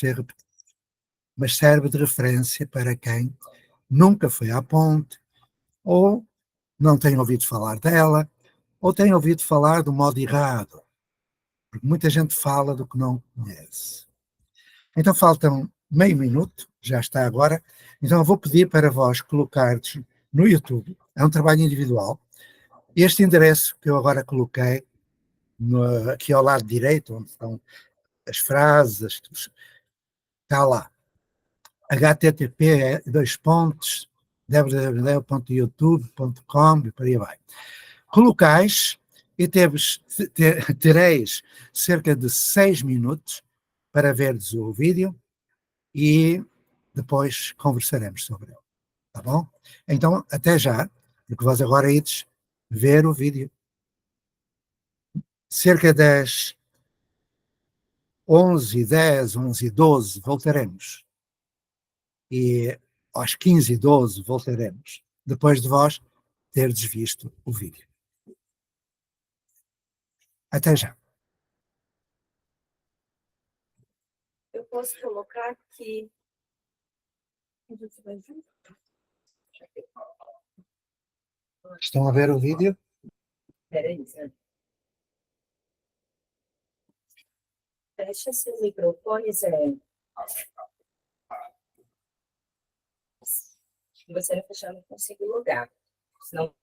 ser repetido, mas serve de referência para quem nunca foi à ponte, ou não tem ouvido falar dela, ou tem ouvido falar do modo errado, porque muita gente fala do que não conhece. Então faltam meio minuto, já está agora, então eu vou pedir para vós colocardes no YouTube, é um trabalho individual, este endereço que eu agora coloquei, aqui ao lado direito, onde estão as frases, está lá, http://www.youtube.com e por aí vai. Colocais e tereis cerca de 6 minutos para verdes o vídeo e depois conversaremos sobre ele, tá bom? Então, até já, porque vós agora ides ver o vídeo. Cerca das 11h10, 11h12 voltaremos. E às 15h12 voltaremos, depois de vós terdes visto o vídeo. Até já. Eu posso colocar aqui. Estão a ver o vídeo? Peraí, fecha seus microfones, Se você não fechar, não consigo logar. Senão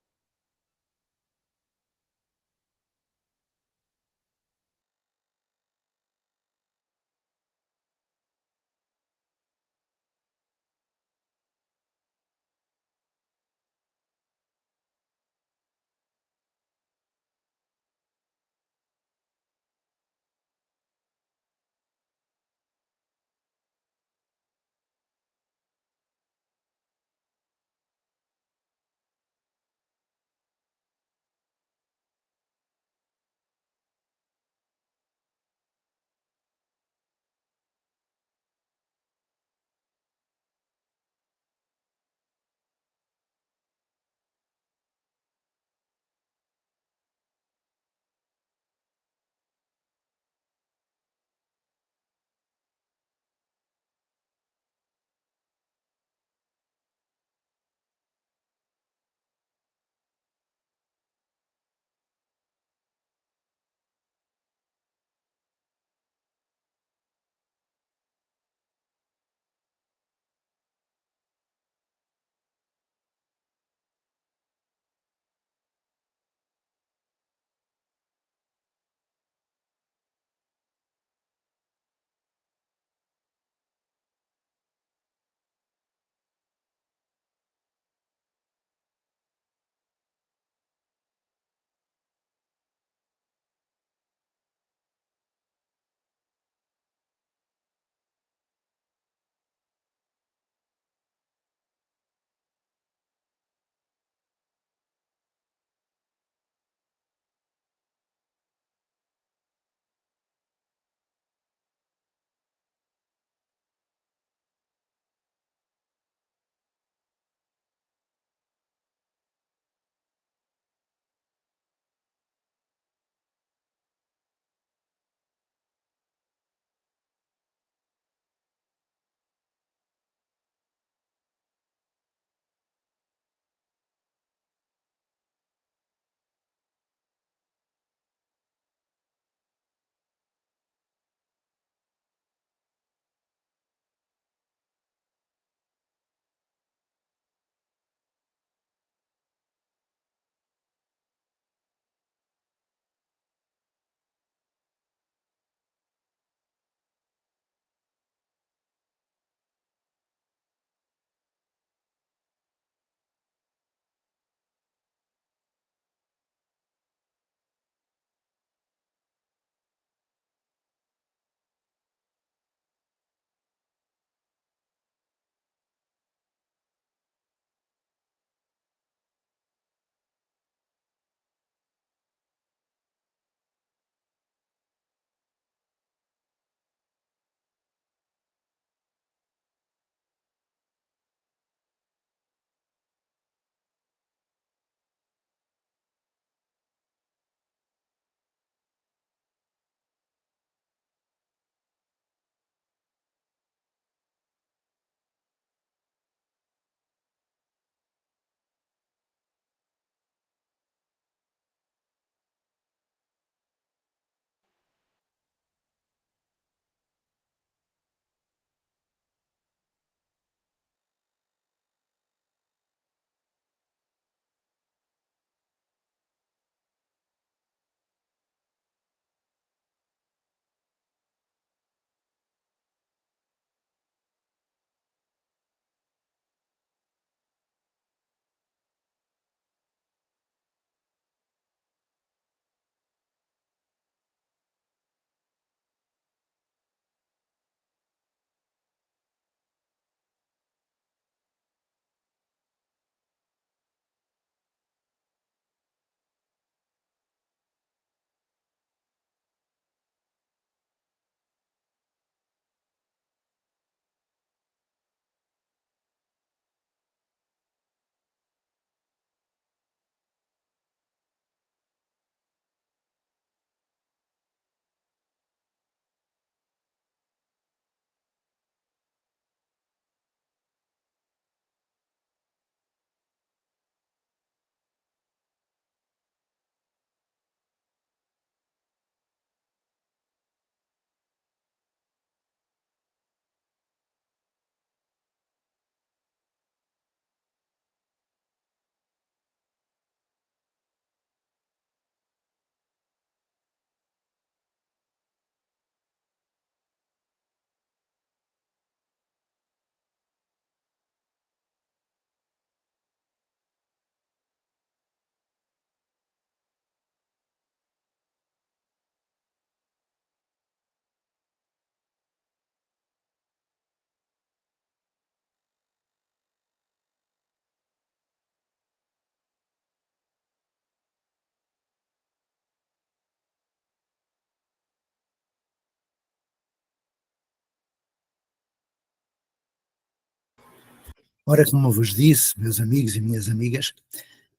Ora, como vos disse, meus amigos e minhas amigas,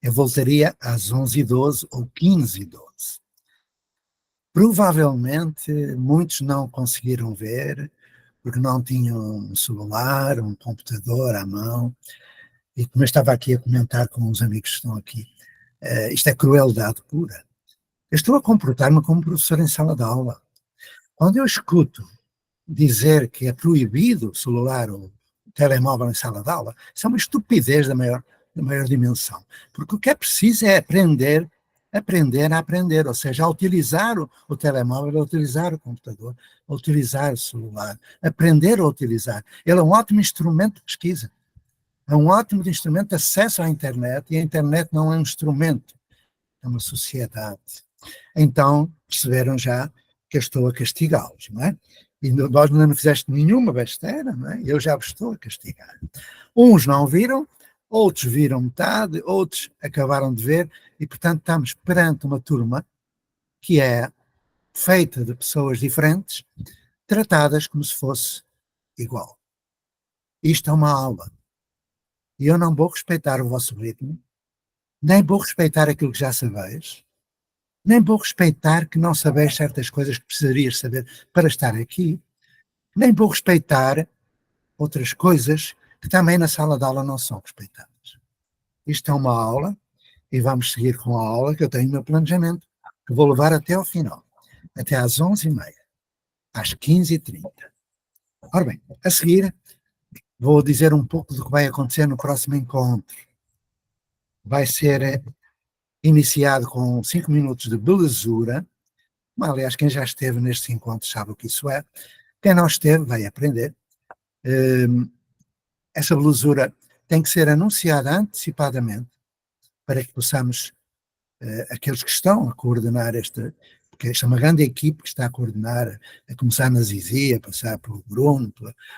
eu voltaria às 11h12 ou 15h12. Provavelmente muitos não conseguiram ver, porque não tinham um celular, um computador à mão, e como eu estava aqui a comentar com uns amigos que estão aqui, isto é crueldade pura. Eu estou a comportar-me como professor em sala de aula. Quando eu escuto dizer que é proibido o celular ou o telemóvel em sala de aula, isso é uma estupidez da maior dimensão. Porque o que é preciso é aprender a aprender, ou seja, a utilizar o telemóvel, a utilizar o computador, a utilizar o celular, aprender a utilizar. Ele é um ótimo instrumento de pesquisa, é um ótimo instrumento de acesso à internet, e a internet não é um instrumento, é uma sociedade. Então, perceberam já que eu estou a castigá-los, não é? E nós não fizeste nenhuma besteira, não é? Eu já vos estou a castigar. Uns não viram, outros viram metade, outros acabaram de ver, e portanto estamos perante uma turma que é feita de pessoas diferentes, tratadas como se fosse igual. Isto é uma aula. E eu não vou respeitar o vosso ritmo, nem vou respeitar aquilo que já sabeis, nem vou respeitar que não sabeis certas coisas que precisarias saber para estar aqui, nem vou respeitar outras coisas que também na sala de aula não são respeitadas. Isto é uma aula e vamos seguir com a aula que eu tenho no meu planejamento, que vou levar até ao final, até às 11h30, às 15h30. Ora bem, a seguir vou dizer um pouco do que vai acontecer no próximo encontro. Vai ser iniciado com 5 minutos de belezura. Aliás, quem já esteve nestes encontros sabe o que isso é. Quem não esteve vai aprender. Essa belezura tem que ser anunciada antecipadamente para que possamos, aqueles que estão a coordenar porque esta é uma grande equipe que está a coordenar, a começar na Zizi, a passar pelo Bruno,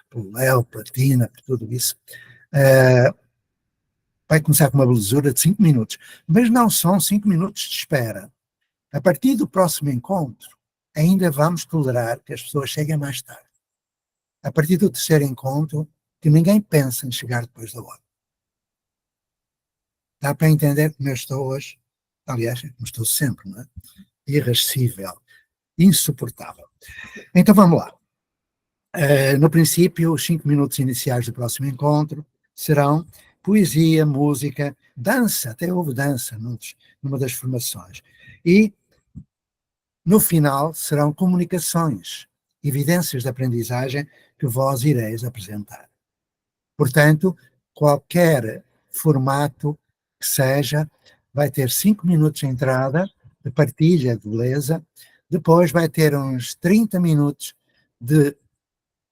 pelo Léo, pela Tina, por tudo isso, vai começar com uma belezura de 5 minutos. Mas não são 5 minutos de espera. A partir do próximo encontro, ainda vamos tolerar que as pessoas cheguem mais tarde. A partir do terceiro encontro, que ninguém pensa em chegar depois da hora. Dá para entender como eu estou hoje? Aliás, como estou sempre, não é? Irascível, insuportável. Então vamos lá. No princípio, os 5 minutos iniciais do próximo encontro serão poesia, música, dança, até houve dança numa das formações. E no final serão comunicações, evidências de aprendizagem que vós ireis apresentar. Portanto, qualquer formato que seja, vai ter 5 minutos de entrada, de partilha, de beleza, depois vai ter uns 30 minutos de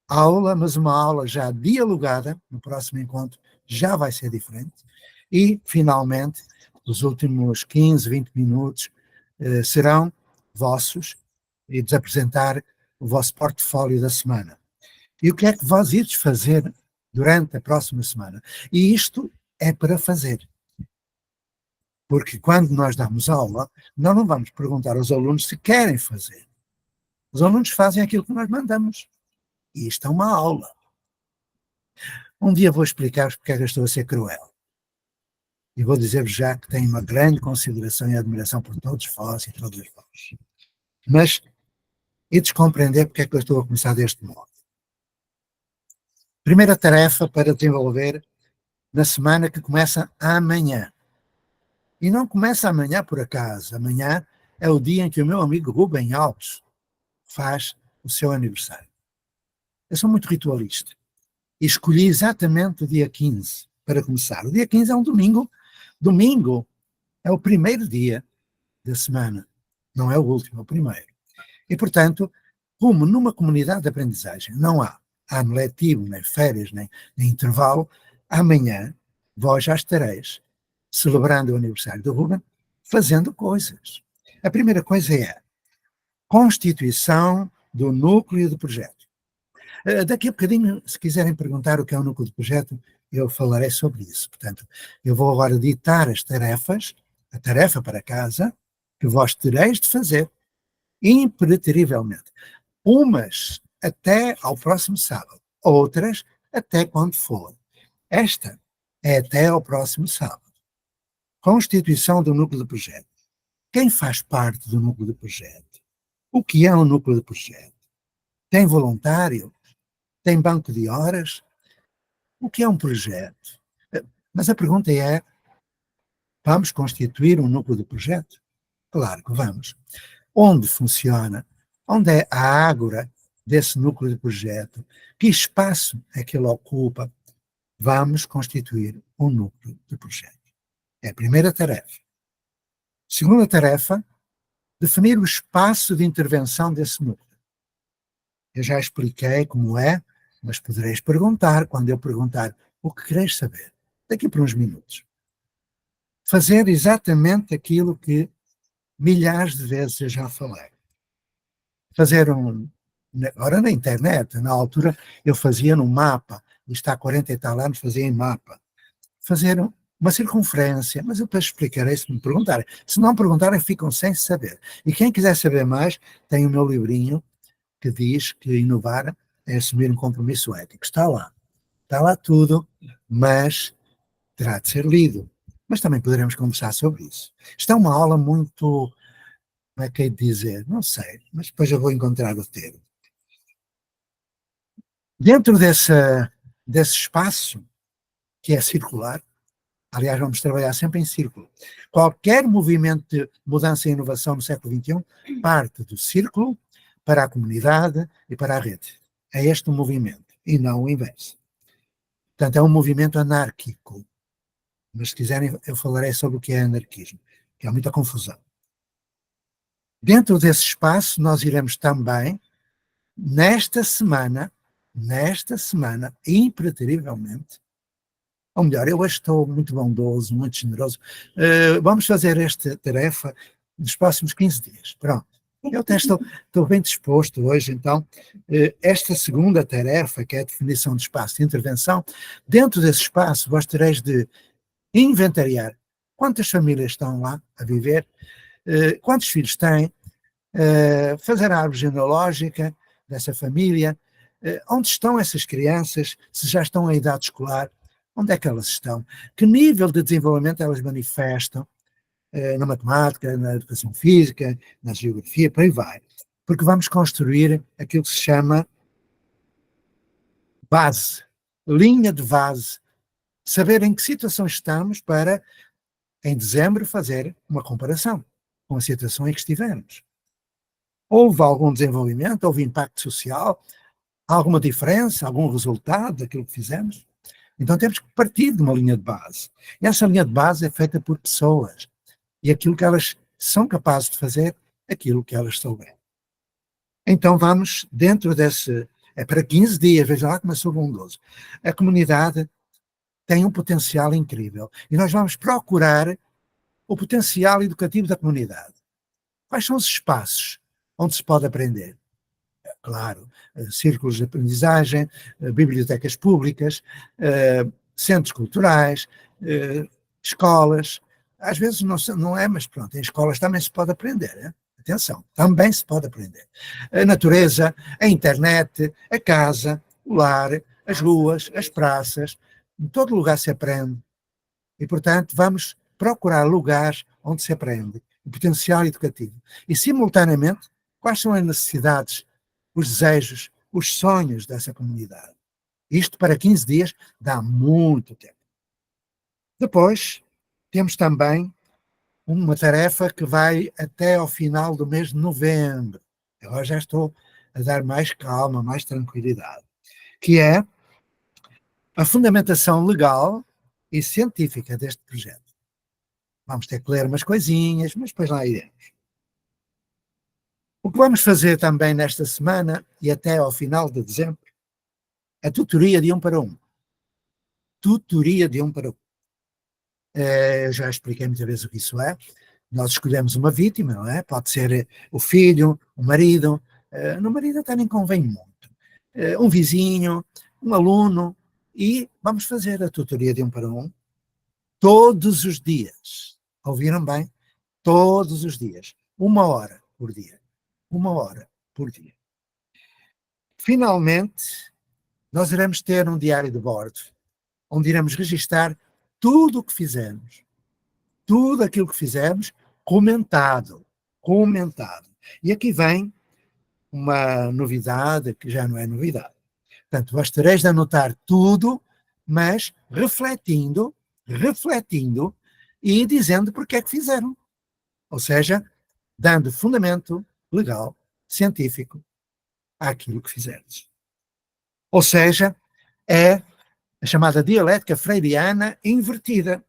aula, mas uma aula já dialogada, no próximo encontro já vai ser diferente, e, finalmente, os últimos 15, 20 minutos serão vossos, e de apresentar o vosso portfólio da semana. E o que é que vós ides fazer durante a próxima semana? E isto é para fazer. Porque quando nós damos aula, nós não vamos perguntar aos alunos se querem fazer. Os alunos fazem aquilo que nós mandamos. E isto é uma aula. Um dia vou explicar-vos porque é que eu estou a ser cruel. E vou dizer-vos já que tenho uma grande consideração e admiração por todos vós e todas vós. Mas ides compreender porque é que eu estou a começar deste modo. Primeira tarefa para desenvolver na semana que começa amanhã. E não começa amanhã por acaso. Amanhã é o dia em que o meu amigo Rubem Alves faz o seu aniversário. Eu sou muito ritualista. E escolhi exatamente o dia 15 para começar. O dia 15 é um domingo. Domingo é o primeiro dia da semana. Não é o último, é o primeiro. E, portanto, como numa comunidade de aprendizagem não há ano letivo, nem férias, nem intervalo, amanhã vós já estareis celebrando o aniversário do Ruben, fazendo coisas. A primeira coisa é constituição do núcleo do projeto. Daqui a bocadinho, se quiserem perguntar o que é o núcleo do projeto, eu falarei sobre isso. Portanto, eu vou agora ditar as tarefas, a tarefa para casa, que vós tereis de fazer, impreterivelmente. Umas até ao próximo sábado, outras até quando for. Esta é até ao próximo sábado. Constituição do núcleo de projeto. Quem faz parte do núcleo de projeto? O que é um núcleo de projeto? Tem voluntário? Tem banco de horas? O que é um projeto? Mas a pergunta é, vamos constituir um núcleo de projeto? Claro que vamos. Onde funciona? Onde é a ágora desse núcleo de projeto? Que espaço é que ele ocupa? Vamos constituir um núcleo de projeto. É a primeira tarefa. Segunda tarefa, definir o espaço de intervenção desse núcleo. Eu já expliquei como é, mas podereis perguntar, quando eu perguntar o que quereis saber, daqui por uns minutos. Fazer exatamente aquilo que milhares de vezes eu já falei. Fazer agora na internet, na altura eu fazia no mapa, isto há 40 e tal anos fazia em mapa. Fazer uma circunferência, mas eu depois explicarei se me perguntarem. Se não perguntarem, ficam sem saber. E quem quiser saber mais, tem o meu livrinho que diz que inovar é assumir um compromisso ético. Está lá tudo, mas terá de ser lido. Mas também poderemos conversar sobre isso. Isto é uma aula muito, como é que é de dizer? Não sei, mas depois eu vou encontrar o termo. Dentro desse espaço, que é circular, aliás, vamos trabalhar sempre em círculo. Qualquer movimento de mudança e inovação no século XXI parte do círculo para a comunidade e para a rede. É este o movimento, e não o inverso. Portanto, é um movimento anárquico. Mas se quiserem, eu falarei sobre o que é anarquismo, que há muita confusão. Dentro desse espaço, nós iremos também, nesta semana, impreterivelmente, ou melhor, eu hoje estou muito bondoso, muito generoso, vamos fazer esta tarefa nos próximos 15 dias. Pronto. Eu até estou bem disposto hoje, então, esta segunda tarefa, que é a definição de espaço de intervenção, dentro desse espaço vós tereis de inventariar quantas famílias estão lá a viver, quantos filhos têm, fazer a árvore genealógica dessa família, onde estão essas crianças, se já estão à idade escolar, onde é que elas estão, que nível de desenvolvimento elas manifestam, na matemática, na educação física, na geografia, por aí vai. Porque vamos construir aquilo que se chama base, linha de base, saber em que situação estamos para, em dezembro, fazer uma comparação com a situação em que estivemos. Houve algum desenvolvimento, houve impacto social, alguma diferença, algum resultado daquilo que fizemos? Então temos que partir de uma linha de base. E essa linha de base é feita por pessoas. E aquilo que elas são capazes de fazer, aquilo que elas souberem. Então vamos, dentro desse, é para 15 dias, veja lá como eu sou bondoso. A comunidade tem um potencial incrível. E nós vamos procurar o potencial educativo da comunidade. Quais são os espaços onde se pode aprender? Claro, círculos de aprendizagem, bibliotecas públicas, centros culturais, escolas. Às vezes não é, mas pronto, em escolas também se pode aprender. Né? Atenção, também se pode aprender. A natureza, a internet, a casa, o lar, as ruas, as praças, em todo lugar se aprende. E, portanto, vamos procurar lugares onde se aprende, o potencial educativo. E, simultaneamente, quais são as necessidades, os desejos, os sonhos dessa comunidade. Isto para 15 dias dá muito tempo. Depois, temos também uma tarefa que vai até ao final do mês de novembro. Agora já estou a dar mais calma, mais tranquilidade. Que é a fundamentação legal e científica deste projeto. Vamos ter que ler umas coisinhas, mas depois lá iremos. O que vamos fazer também nesta semana e até ao final de dezembro, a tutoria de 1 para 1. Tutoria de 1 para 1. Eu já expliquei muitas vezes o que isso é. Nós escolhemos uma vítima, não é? Pode ser o filho, o marido. No marido até nem convém muito. Um vizinho, um aluno. E vamos fazer a tutoria de 1 para 1 todos os dias. Ouviram bem? Todos os dias. 1 hora por dia. 1 hora por dia. Finalmente, nós iremos ter um diário de bordo, onde iremos registar tudo o que fizemos, tudo aquilo que fizemos, comentado. E aqui vem uma novidade que já não é novidade. Portanto, gostareis de anotar tudo, mas refletindo e dizendo porque é que fizeram. Ou seja, dando fundamento legal, científico, àquilo que fizerdes. Ou seja, é a chamada dialética freiriana invertida,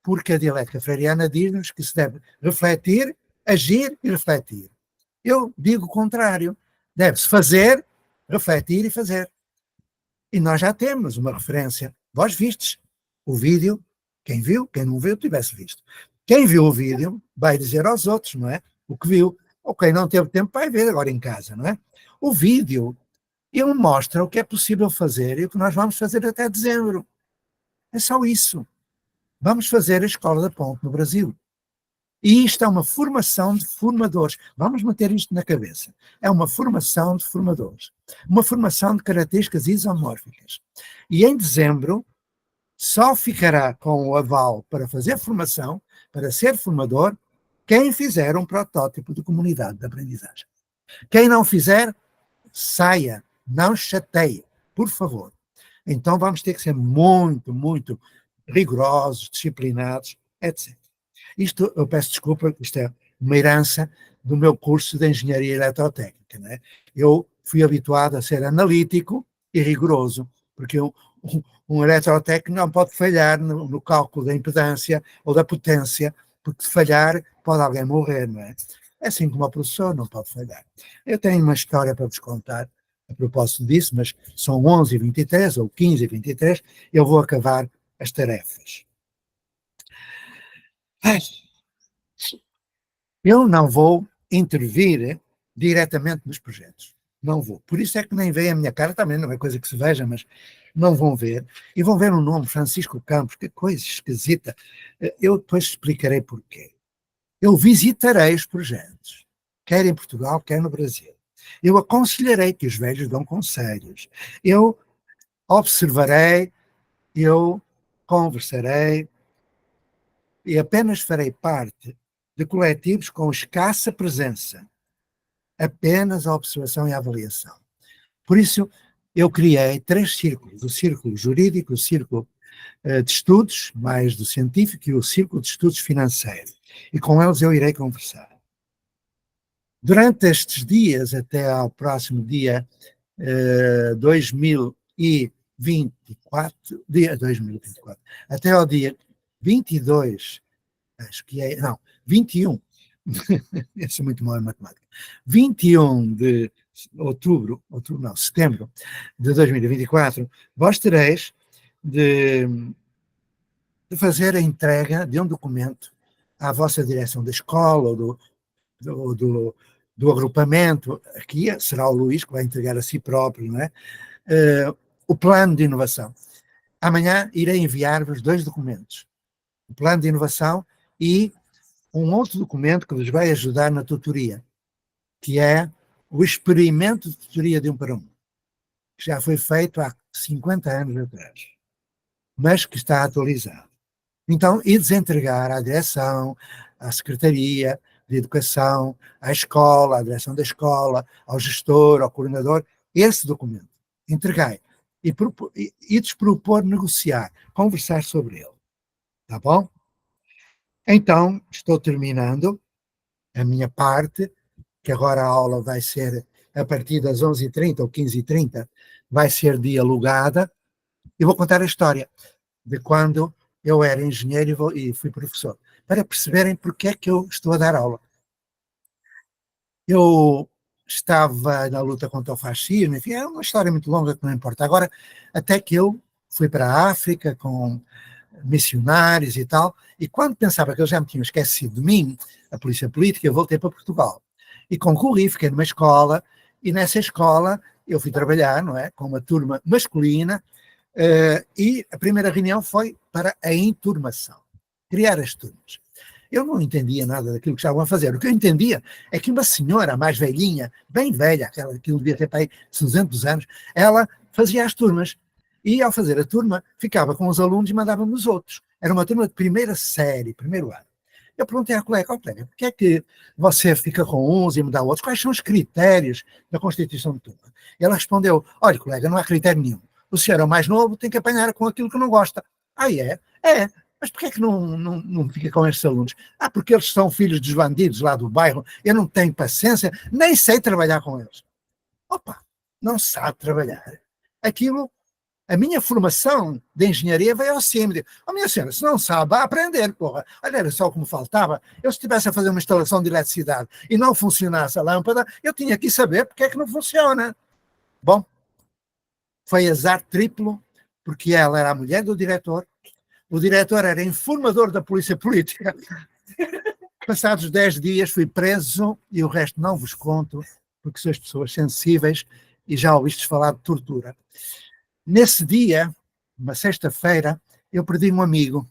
porque a dialética freiriana diz-nos que se deve refletir, agir e refletir. Eu digo o contrário. Deve-se fazer, refletir e fazer. E nós já temos uma referência. Vós vistes o vídeo, quem viu, quem não viu, tivesse visto. Quem viu o vídeo vai dizer aos outros, não é? O que viu. Ou quem não teve tempo vai ver agora em casa, não é? O vídeo, ele mostra o que é possível fazer e o que nós vamos fazer até dezembro. É só isso. Vamos fazer a Escola da Ponte no Brasil. E isto é uma formação de formadores. Vamos meter isto na cabeça. É uma formação de formadores. Uma formação de características isomórficas. E em dezembro, só ficará com o aval para fazer formação, para ser formador, quem fizer um protótipo de comunidade de aprendizagem. Quem não fizer, saia, não chateie, por favor. Então vamos ter que ser muito, muito rigorosos, disciplinados, etc. Isto, eu peço desculpa, isto é uma herança do meu curso de Engenharia Eletrotécnica. Né? Eu fui habituado a ser analítico e rigoroso, porque um eletrotécnico não pode falhar no cálculo da impedância ou da potência, porque se falhar pode alguém morrer, não é? É assim como o professor não pode falhar. Eu tenho uma história para vos contar a propósito disso, mas são 11h23 ou 15h23, eu vou acabar as tarefas. Eu não vou intervir diretamente nos projetos. Não vou. Por isso é que nem veem a minha cara, também não é coisa que se veja, mas não vão ver. E vão ver o nome Francisco Campos, que coisa esquisita. Eu depois explicarei porquê. Eu visitarei os projetos, quer em Portugal, quer no Brasil. Eu aconselharei, que os velhos dão conselhos. Eu observarei, eu conversarei e apenas farei parte de coletivos com escassa presença. Apenas a observação e a avaliação. Por isso, eu criei 3 círculos: o círculo jurídico, o círculo de estudos, mais do científico, e o círculo de estudos financeiros. E com eles eu irei conversar. Durante estes dias, até ao próximo dia 2024, até ao dia 22, acho que é, não, 21, eu sou muito mau em matemática, 21 de setembro de 2024, vós tereis de fazer a entrega de um documento à vossa direção da escola ou do agrupamento. Aqui será o Luís que vai entregar a si próprio, não é? O plano de inovação. Amanhã irei enviar-vos 2 documentos. O plano de inovação e um outro documento que vos vai ajudar na tutoria, que é o experimento de tutoria de 1 para 1, que já foi feito há 50 anos atrás, mas que está atualizado. Então, e desentregar à direção, à secretaria de educação, à escola, à direção da escola, ao gestor, ao coordenador, esse documento. Entregai. E despropor negociar, conversar sobre ele. Tá bom? Então, estou terminando a minha parte, que agora a aula vai ser a partir das 11h30 ou 15h30, vai ser dialogada, e vou contar a história de quando eu era engenheiro e fui professor, para perceberem porque é que eu estou a dar aula. Eu estava na luta contra o fascismo, enfim, é uma história muito longa que não importa. Agora, até que eu fui para a África com missionários e tal, e quando pensava que eles já me tinham esquecido de mim, a polícia política, eu voltei para Portugal. E concorri, fiquei numa escola, e nessa escola eu fui trabalhar, não é, com uma turma masculina, e a primeira reunião foi para a enturmação, criar as turmas. Eu não entendia nada daquilo que estavam a fazer. O que eu entendia é que uma senhora mais velhinha, bem velha, aquela que devia ter para aí 200 anos, ela fazia as turmas. E ao fazer a turma, ficava com os alunos e mandava-me os outros. era uma turma de primeira série, primeiro ano. Eu perguntei à colega, colega, por que é que você fica com uns e me dá outros? Quais são os critérios da constituição de turma? E ela respondeu, olha, colega, não há critério nenhum. O senhor é o mais novo, tem que apanhar com aquilo que não gosta. Ah, é? É. Mas por que é que não fica com estes alunos? Ah, porque eles são filhos dos bandidos lá do bairro, eu não tenho paciência, nem sei trabalhar com eles. Opa, não sabe trabalhar. Aquilo, a minha formação de engenharia veio ao cima. Oh, minha senhora, se não sabe, vá aprender, porra. Olha, era só o que me faltava. Eu, se estivesse a fazer uma instalação de eletricidade e não funcionasse a lâmpada, eu tinha que saber porque é que não funciona. Bom, foi azar triplo, porque ela era a mulher do diretor, o diretor era informador da polícia política. Passados 10 dias fui preso e o resto não vos conto, porque sois pessoas sensíveis e já ouvistes falar de tortura. Nesse dia, uma sexta-feira, eu perdi um amigo,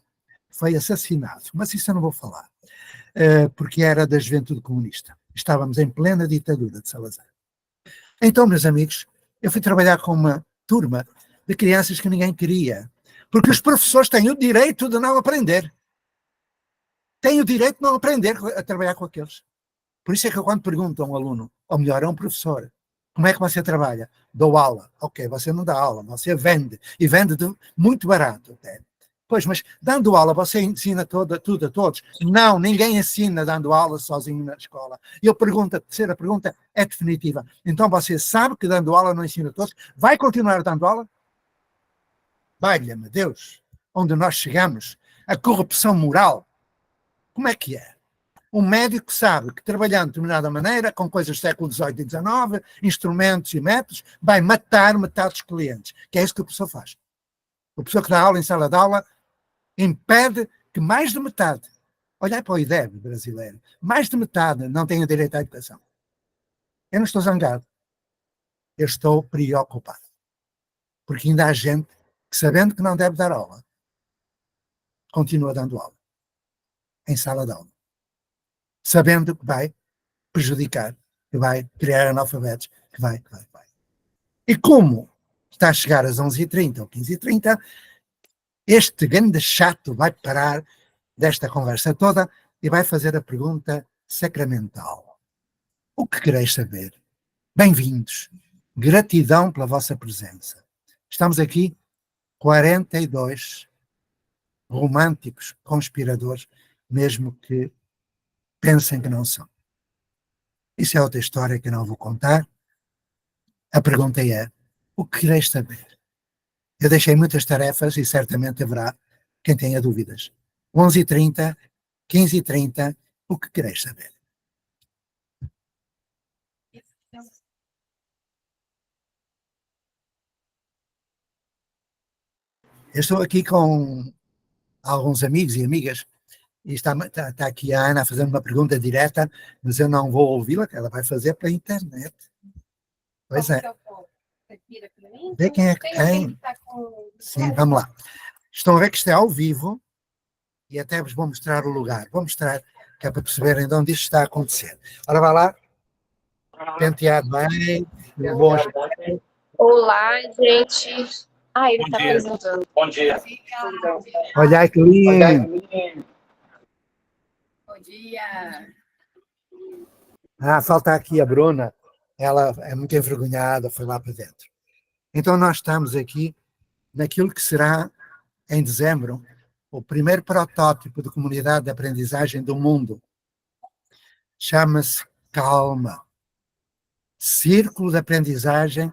foi assassinado, mas isso eu não vou falar, porque era da Juventude Comunista. Estávamos em plena ditadura de Salazar. Então, meus amigos, eu fui trabalhar com uma turma de crianças que ninguém queria, porque os professores têm o direito de não aprender. Têm o direito de não aprender a trabalhar com aqueles. Por isso é que eu, quando pergunto a um aluno, ou melhor, a um professor, como é que você trabalha? Dou aula. Ok, você não dá aula, você vende. E vende muito barato até. Pois, mas dando aula, você ensina tudo a todos? Não, ninguém ensina dando aula sozinho na escola. E eu pergunto, a terceira pergunta é definitiva. Então você sabe que dando aula não ensina a todos? Vai continuar dando aula? Valha-me Deus, onde nós chegamos, a corrupção moral, como é que é? Um médico sabe que trabalhando de determinada maneira, com coisas do século XVIII e XIX, instrumentos e métodos, vai matar metade dos clientes, que é isso que o professor faz. O professor que dá aula em sala de aula impede que mais de metade, olhai para o IDEB brasileiro, mais de metade não tenha direito à educação. Eu não estou zangado, eu estou preocupado. Porque ainda há gente que, sabendo que não deve dar aula, continua dando aula, em sala de aula, sabendo que vai prejudicar, que vai criar analfabetos, que vai. E como está a chegar às 11h30 ou 15h30, este grande chato vai parar desta conversa toda e vai fazer a pergunta sacramental. O que quereis saber? Bem-vindos. Gratidão pela vossa presença. Estamos aqui 42 românticos, conspiradores, mesmo que pensem que não são. Isso é outra história que eu não vou contar. A pergunta é, o que quereis saber? Eu deixei muitas tarefas e certamente haverá quem tenha dúvidas. 11h30, 15h30, o que quereis saber? Eu estou aqui com alguns amigos e amigas e está aqui a Ana a fazer uma pergunta direta, mas eu não vou ouvi-la, que ela vai fazer para a internet. Pois é. Vê quem é que tem. Sim, vamos lá. Estão a ver que isto é ao vivo e até vos vou mostrar o lugar. Vou mostrar, que é para perceberem de onde isto está a acontecer. Ora, vai lá. Penteado bem. Bom. Olá, gente. Ele está apresentando. Bom dia. Olha que lindo. Bom dia. Falta aqui a Bruna. Ela é muito envergonhada, foi lá para dentro. Então nós estamos aqui naquilo que será, em dezembro, o primeiro protótipo de comunidade de aprendizagem do mundo. Chama-se Calma. Círculo de aprendizagem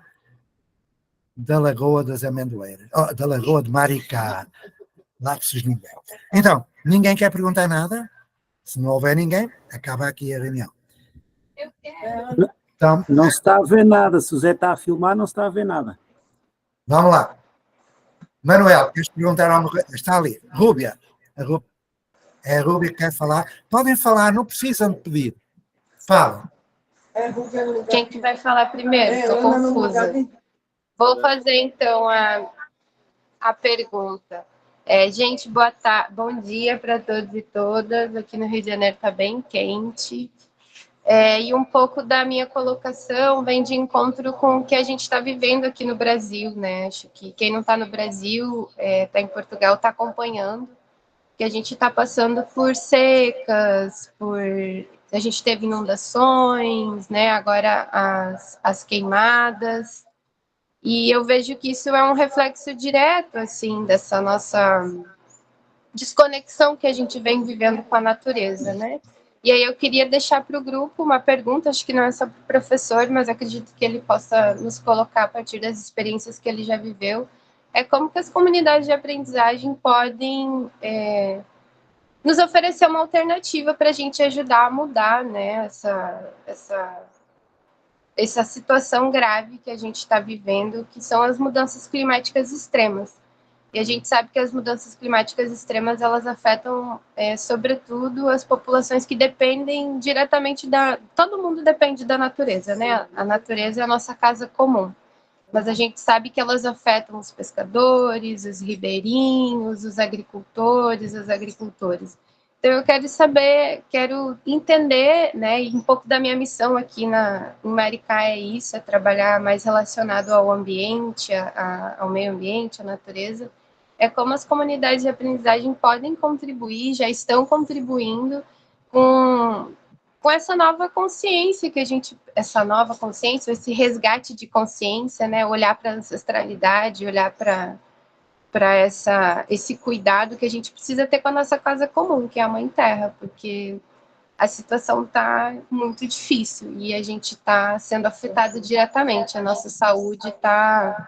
da Lagoa das Amendoeiras, da Lagoa de Maricá. Lapsos ninguém. Então, ninguém quer perguntar nada? Se não houver ninguém, acaba aqui a reunião. Eu quero. Então, não se está a ver nada. Se o Zé está a filmar, não se está a ver nada. Vamos lá. Manuel, queres perguntar alguma coisa? Está ali. Rúbia. É a Rúbia que quer falar. Podem falar, não precisam de pedir. Fala. Quem que vai falar primeiro? Estou confusa. Vou fazer, então, a pergunta. Gente, bom dia para todos e todas. Aqui no Rio de Janeiro está bem quente. E um pouco da minha colocação vem de encontro com o que a gente está vivendo aqui no Brasil, né? Acho que quem não está no Brasil, está em Portugal, está acompanhando que a gente está passando por secas, a gente teve inundações, né? Agora as queimadas. E eu vejo que isso é um reflexo direto, assim, dessa nossa desconexão que a gente vem vivendo com a natureza, né? E aí eu queria deixar para o grupo uma pergunta, acho que não é só para o professor, mas acredito que ele possa nos colocar a partir das experiências que ele já viveu, é como que as comunidades de aprendizagem podem nos oferecer uma alternativa para a gente ajudar a mudar, né, essa situação grave que a gente está vivendo, que são as mudanças climáticas extremas. E a gente sabe que as mudanças climáticas extremas, elas afetam, sobretudo, as populações que dependem diretamente todo mundo depende da natureza, né? A natureza é a nossa casa comum. Mas a gente sabe que elas afetam os pescadores, os ribeirinhos, os agricultores, as agricultoras. Então eu quero saber, quero entender, né, e um pouco da minha missão aqui em Maricá é isso, é trabalhar mais relacionado ao ambiente, ao meio ambiente, à natureza, é como as comunidades de aprendizagem podem contribuir, já estão contribuindo com essa nova consciência essa nova consciência, esse resgate de consciência, né, olhar para a ancestralidade, olhar para esse cuidado que a gente precisa ter com a nossa casa comum, que é a Mãe Terra, porque a situação está muito difícil e a gente está sendo afetado diretamente, a nossa saúde está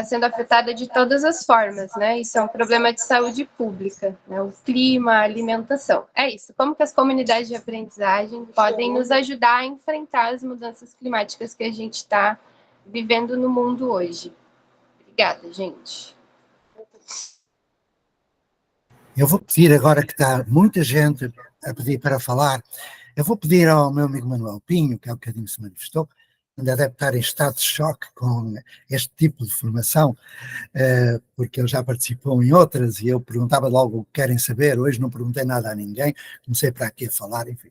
sendo afetada de todas as formas, né? Isso é um problema de saúde pública, né? O clima, a alimentação. É isso. Como que as comunidades de aprendizagem podem nos ajudar a enfrentar as mudanças climáticas que a gente está vivendo no mundo hoje? Obrigada, gente. Eu vou pedir agora que está muita gente a pedir para falar, eu vou pedir ao meu amigo Manuel Pinho, que há um bocadinho se manifestou, ainda deve estar em estado de choque com este tipo de formação, porque ele já participou em outras e eu perguntava logo o que querem saber, hoje não perguntei nada a ninguém, comecei para aqui a falar, enfim.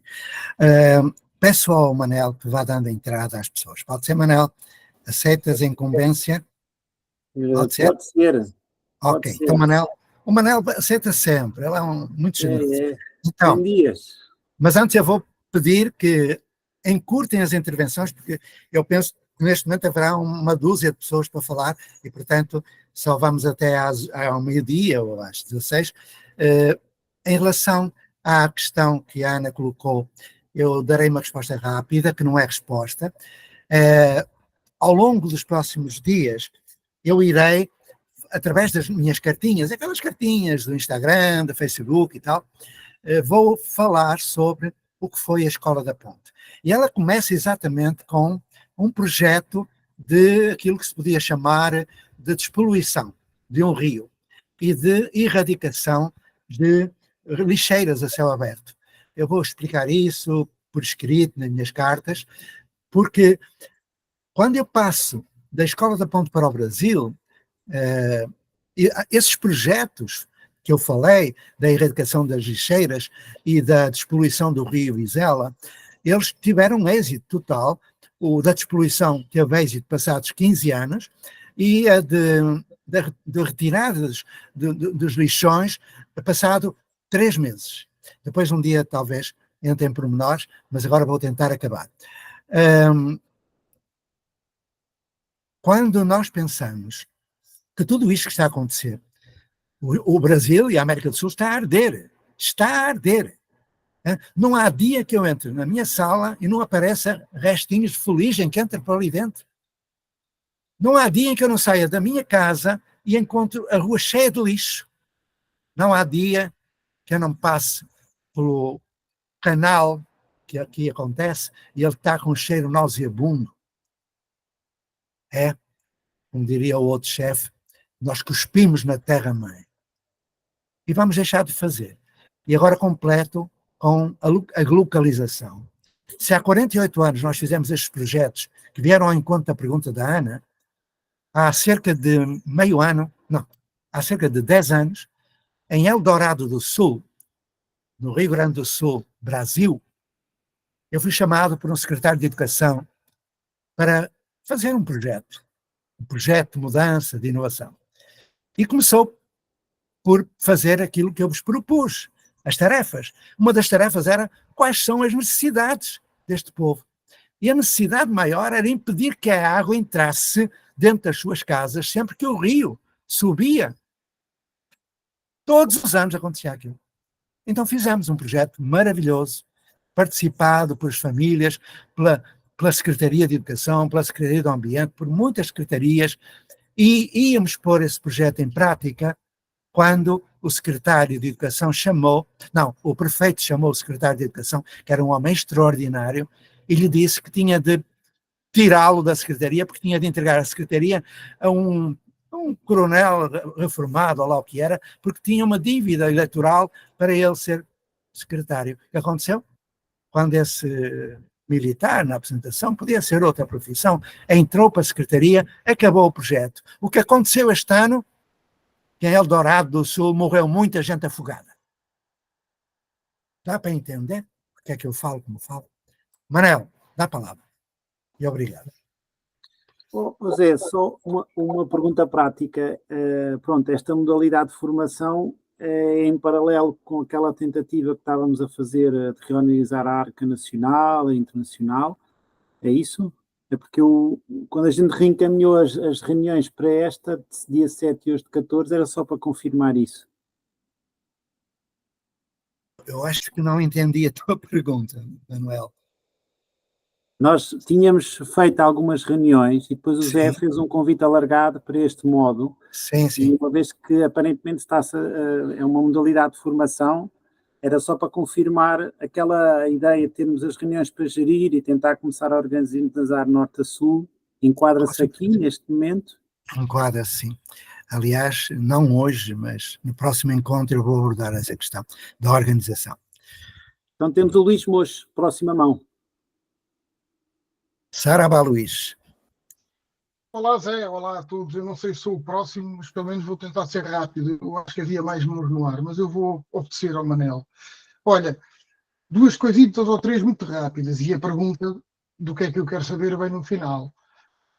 Peço ao Manel que vá dando entrada às pessoas. Pode ser, Manel? Aceitas a incumbência? Pode ser? Pode ser. Ok, então o Manel aceita sempre, ele é muito generoso. Então, tem dias. Mas antes eu vou pedir que encurtem as intervenções, porque eu penso que neste momento haverá uma dúzia de pessoas para falar e, portanto, só vamos até ao meio-dia ou às 16. Em relação à questão que a Ana colocou, eu darei uma resposta rápida, que não é resposta. Ao longo dos próximos dias, eu irei, através das minhas cartinhas, aquelas cartinhas do Instagram, do Facebook e tal, vou falar sobre o que foi a Escola da Ponte. E ela começa exatamente com um projeto de aquilo que se podia chamar de despoluição de um rio e de erradicação de lixeiras a céu aberto. Eu vou explicar isso por escrito nas minhas cartas, porque quando eu passo da Escola da Ponte para o Brasil, esses projetos que eu falei, da erradicação das lixeiras e da despoluição do rio Vizela, eles tiveram êxito total. O da despoluição teve êxito passados 15 anos e a de retiradas dos lixões passado 3 meses. Depois um dia talvez entre em pormenores, mas agora vou tentar acabar. Quando nós pensamos que tudo isto que está a acontecer, o Brasil e a América do Sul está a arder. Está a arder. Não há dia que eu entre na minha sala e não apareça restinhos de fuligem que entram para ali dentro. Não há dia em que eu não saia da minha casa e encontro a rua cheia de lixo. Não há dia que eu não passe pelo canal que aqui acontece e ele está com um cheiro nauseabundo. Como diria o outro chefe, nós cuspimos na terra-mãe. E vamos deixar de fazer. E agora completo com a localização. Se há 48 anos nós fizemos estes projetos que vieram ao encontro da pergunta da Ana, há cerca de há cerca de 10 anos, em Eldorado do Sul, no Rio Grande do Sul, Brasil, eu fui chamado por um secretário de Educação para fazer um projeto de mudança, de inovação. E começou por fazer aquilo que eu vos propus, as tarefas. Uma das tarefas era quais são as necessidades deste povo. E a necessidade maior era impedir que a água entrasse dentro das suas casas sempre que o rio subia. Todos os anos acontecia aquilo. Então fizemos um projeto maravilhoso, participado por famílias, pela Secretaria de Educação, pela Secretaria do Ambiente, por muitas secretarias, e íamos pôr esse projeto em prática quando o secretário de Educação o prefeito chamou o secretário de Educação, que era um homem extraordinário, e lhe disse que tinha de tirá-lo da secretaria, porque tinha de entregar a secretaria a um coronel reformado, ou lá o que era, porque tinha uma dívida eleitoral para ele ser secretário. O que aconteceu? Quando esse militar, na apresentação, podia ser outra profissão, entrou para a secretaria, acabou o projeto. O que aconteceu este ano, que em Eldorado do Sul morreu muita gente afogada. Dá para entender porque é que eu falo como falo? Manel, dá a palavra. E obrigado. José, só uma pergunta prática. Pronto, esta modalidade de formação é em paralelo com aquela tentativa que estávamos a fazer de reorganizar a Arca Nacional e Internacional, é isso? É porque quando a gente reencaminhou as reuniões para esta, dia 7 e hoje de 14, era só para confirmar isso. Eu acho que não entendi a tua pergunta, Manuel. Nós tínhamos feito algumas reuniões e depois o Zé fez um convite alargado para este modo. Sim. E uma vez que aparentemente é uma modalidade de formação, era só para confirmar aquela ideia de termos as reuniões para gerir e tentar começar a organizar norte a sul. Enquadra-se aqui, neste momento? Enquadra-se, sim. Aliás, não hoje, mas no próximo encontro eu vou abordar essa questão da organização. Então temos o Luís Mocho, próxima mão. Sarabá Luís. Olá Zé, olá a todos. Eu não sei se sou o próximo, mas pelo menos vou tentar ser rápido. Eu acho que havia mais números no ar, mas eu vou obedecer ao Manel. Olha, duas coisitas ou três muito rápidas e a pergunta do que é que eu quero saber vem no final.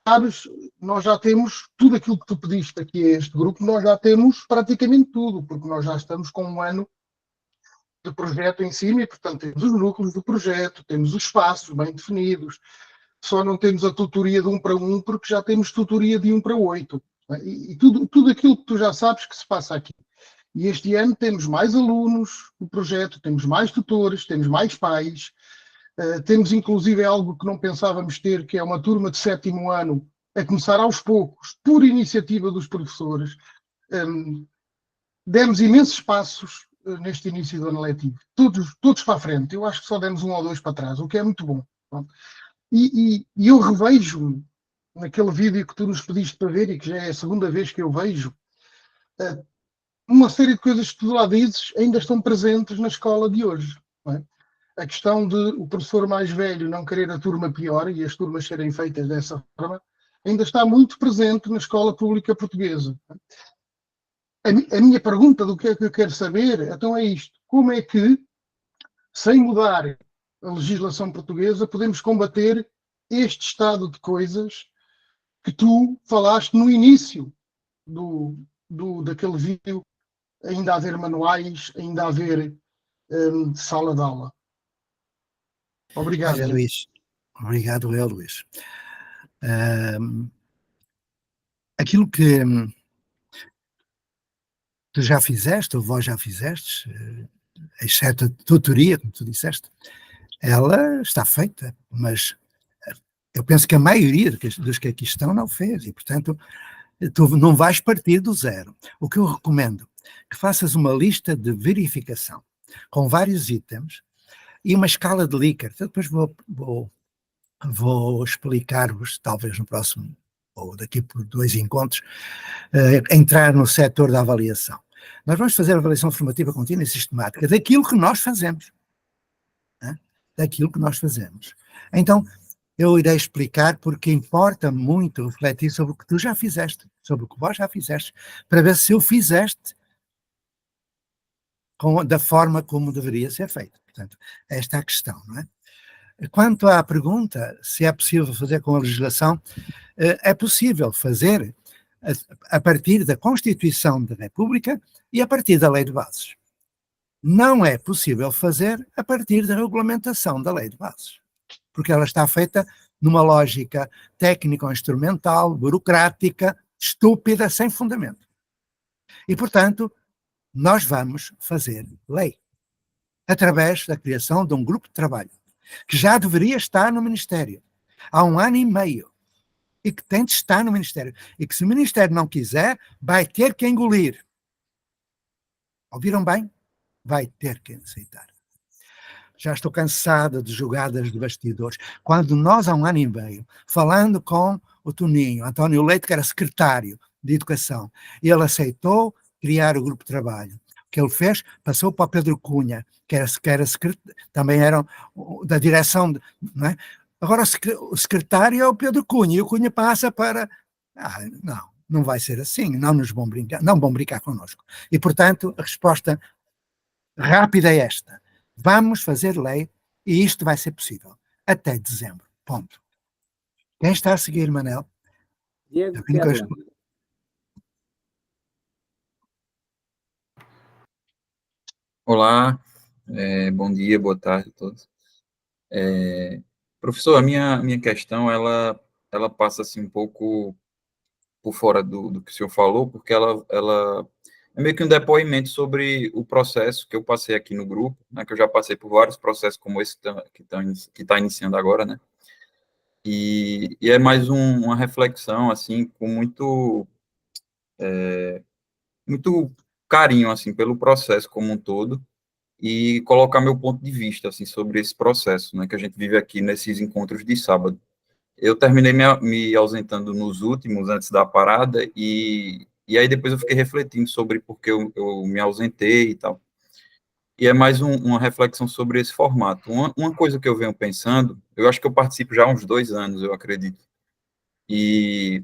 Sabes, nós já temos tudo aquilo que tu pediste aqui a este grupo, nós já temos praticamente tudo, porque nós já estamos com um ano de projeto em cima e, portanto, temos os núcleos do projeto, temos os espaços bem definidos. Só não temos a tutoria de 1 para 1 porque já temos tutoria de 1 para 8. E tudo aquilo que tu já sabes que se passa aqui. E este ano temos mais alunos no projeto, temos mais tutores, temos mais pais, temos inclusive algo que não pensávamos ter, que é uma turma de 7º ano a começar aos poucos, por iniciativa dos professores. Demos imensos passos neste início do ano letivo. Todos para a frente. Eu acho que só demos 1 ou 2 para trás, o que é muito bom. E eu revejo naquele vídeo que tu nos pediste para ver e que já é a segunda vez que eu vejo, uma série de coisas que tu lá dizes ainda estão presentes na escola de hoje. Não é? A questão de o professor mais velho não querer a turma pior e as turmas serem feitas dessa forma ainda está muito presente na escola pública portuguesa. A minha pergunta do que é que eu quero saber então é isto: como é que, sem mudar a legislação portuguesa, podemos combater este estado de coisas que tu falaste no início daquele vídeo, ainda haver manuais, ainda haver sala de aula. Obrigado. Olha, Luís. Obrigado, Luís. Aquilo que tu já fizeste, ou vós já fizestes, exceto a tutoria, como tu disseste, ela está feita, mas eu penso que a maioria dos que aqui estão não fez, e portanto tu não vais partir do zero. O que eu recomendo, que faças uma lista de verificação com vários itens e uma escala de Likert. Eu depois vou explicar-vos, talvez no próximo, ou daqui por 2 encontros, entrar no setor da avaliação. Nós vamos fazer a avaliação formativa contínua e sistemática daquilo que nós fazemos. Daquilo que nós fazemos. Então, eu irei explicar porque importa muito refletir sobre o que tu já fizeste, sobre o que vós já fizeste, para ver se o fizeste da forma como deveria ser feito. Portanto, esta é a questão, não é? Quanto à pergunta, se é possível fazer com a legislação, é possível fazer, a partir da Constituição da República e a partir da Lei de Bases. Não é possível fazer a partir da regulamentação da Lei de Bases, porque ela está feita numa lógica técnico-instrumental, burocrática, estúpida, sem fundamento. E, portanto, nós vamos fazer lei, através da criação de um grupo de trabalho, que já deveria estar no Ministério há 1 ano e meio, e que tem de estar no Ministério, e que se o Ministério não quiser, vai ter que engolir. Ouviram bem? Vai ter que aceitar. Já estou cansada de jogadas de bastidores. Quando nós, há 1 ano e meio, falando com o Toninho, António Leite, que era secretário de Educação, ele aceitou criar o grupo de trabalho. O que ele fez, passou para o Pedro Cunha, que era também eram da direção, não é? Agora o secretário é o Pedro Cunha, e o Cunha passa para... não vai ser assim, não vão brincar connosco. E, portanto, a resposta rápida é esta: vamos fazer lei e isto vai ser possível até dezembro, ponto. Quem está a seguir, Manel? Diego, Olá, bom dia, boa tarde a todos. Professor, a minha questão, ela passa assim um pouco por fora do que o senhor falou, porque ela é meio que um depoimento sobre o processo que eu passei aqui no grupo, né, que eu já passei por vários processos como esse que está iniciando agora, né, e é mais uma reflexão, assim, com muito carinho, assim, pelo processo como um todo, e colocar meu ponto de vista, assim, sobre esse processo, né, que a gente vive aqui nesses encontros de sábado. Eu terminei me ausentando nos últimos, antes da parada, e aí depois eu fiquei refletindo sobre por que eu me ausentei e tal. E é mais uma reflexão sobre esse formato. Uma coisa que eu venho pensando, eu acho que eu participo já há uns 2 anos, eu acredito, e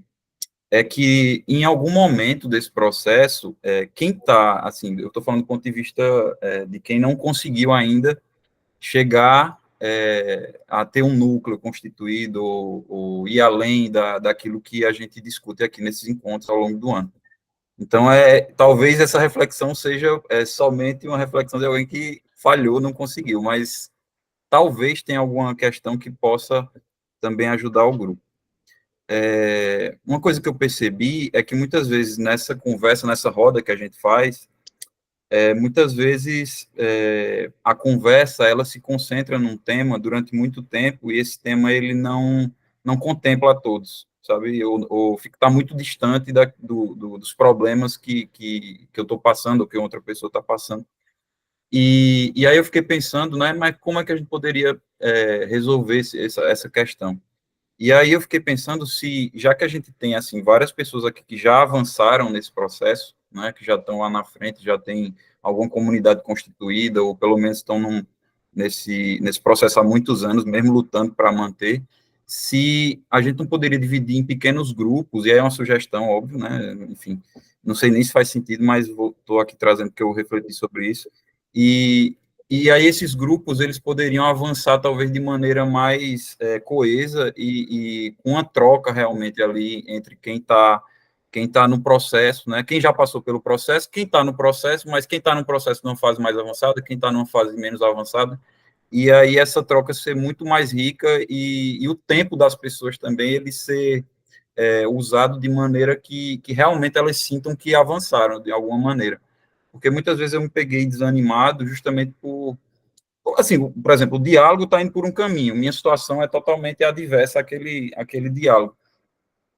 é que em algum momento desse processo, quem está, assim, eu estou falando do ponto de vista de quem não conseguiu ainda chegar a ter um núcleo constituído ou ir além daquilo que a gente discute aqui nesses encontros ao longo do ano. Então, talvez essa reflexão seja somente uma reflexão de alguém que falhou, não conseguiu, mas talvez tenha alguma questão que possa também ajudar o grupo. Uma coisa que eu percebi é que muitas vezes nessa conversa, nessa roda que a gente faz, muitas vezes a conversa ela se concentra num tema durante muito tempo e esse tema ele não contempla a todos, sabe? Ou está muito distante dos problemas que eu estou passando, ou que outra pessoa está passando. E aí eu fiquei pensando, né? Mas como é que a gente poderia resolver essa questão? E aí eu fiquei pensando se, já que a gente tem, assim, várias pessoas aqui que já avançaram nesse processo, né, que já estão lá na frente, já tem alguma comunidade constituída, ou pelo menos estão nesse processo há muitos anos, mesmo lutando para manter, se a gente não poderia dividir em pequenos grupos, e aí é uma sugestão, óbvio, né, enfim, não sei nem se faz sentido, mas estou aqui trazendo que eu refleti sobre isso, e aí esses grupos, eles poderiam avançar talvez de maneira mais coesa e com uma troca realmente ali entre quem tá no processo, né? Quem já passou pelo processo, quem está no processo, mas quem está no processo numa fase mais avançada, quem está numa fase menos avançada, e aí essa troca ser muito mais rica e o tempo das pessoas também ele ser usado de maneira que realmente elas sintam que avançaram de alguma maneira. Porque muitas vezes eu me peguei desanimado justamente assim, por exemplo, o diálogo está indo por um caminho, minha situação é totalmente adversa àquele diálogo.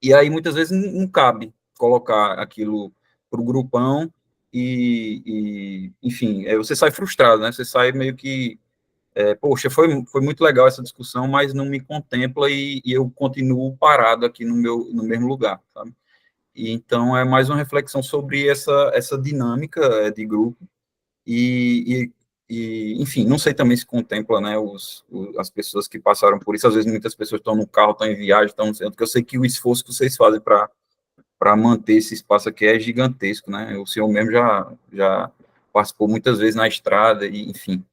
E aí, muitas vezes, não cabe colocar aquilo para o grupão enfim, você sai frustrado, né? Você sai meio que, poxa, foi muito legal essa discussão, mas não me contempla e eu continuo parado aqui no mesmo lugar, sabe? E, então, é mais uma reflexão sobre essa dinâmica de grupo enfim, não sei também se contempla, né, as pessoas que passaram por isso, às vezes muitas pessoas estão no carro, estão em viagem, estão, porque eu sei que o esforço que vocês fazem para manter esse espaço aqui é gigantesco, né, o senhor mesmo já participou muitas vezes na estrada, enfim,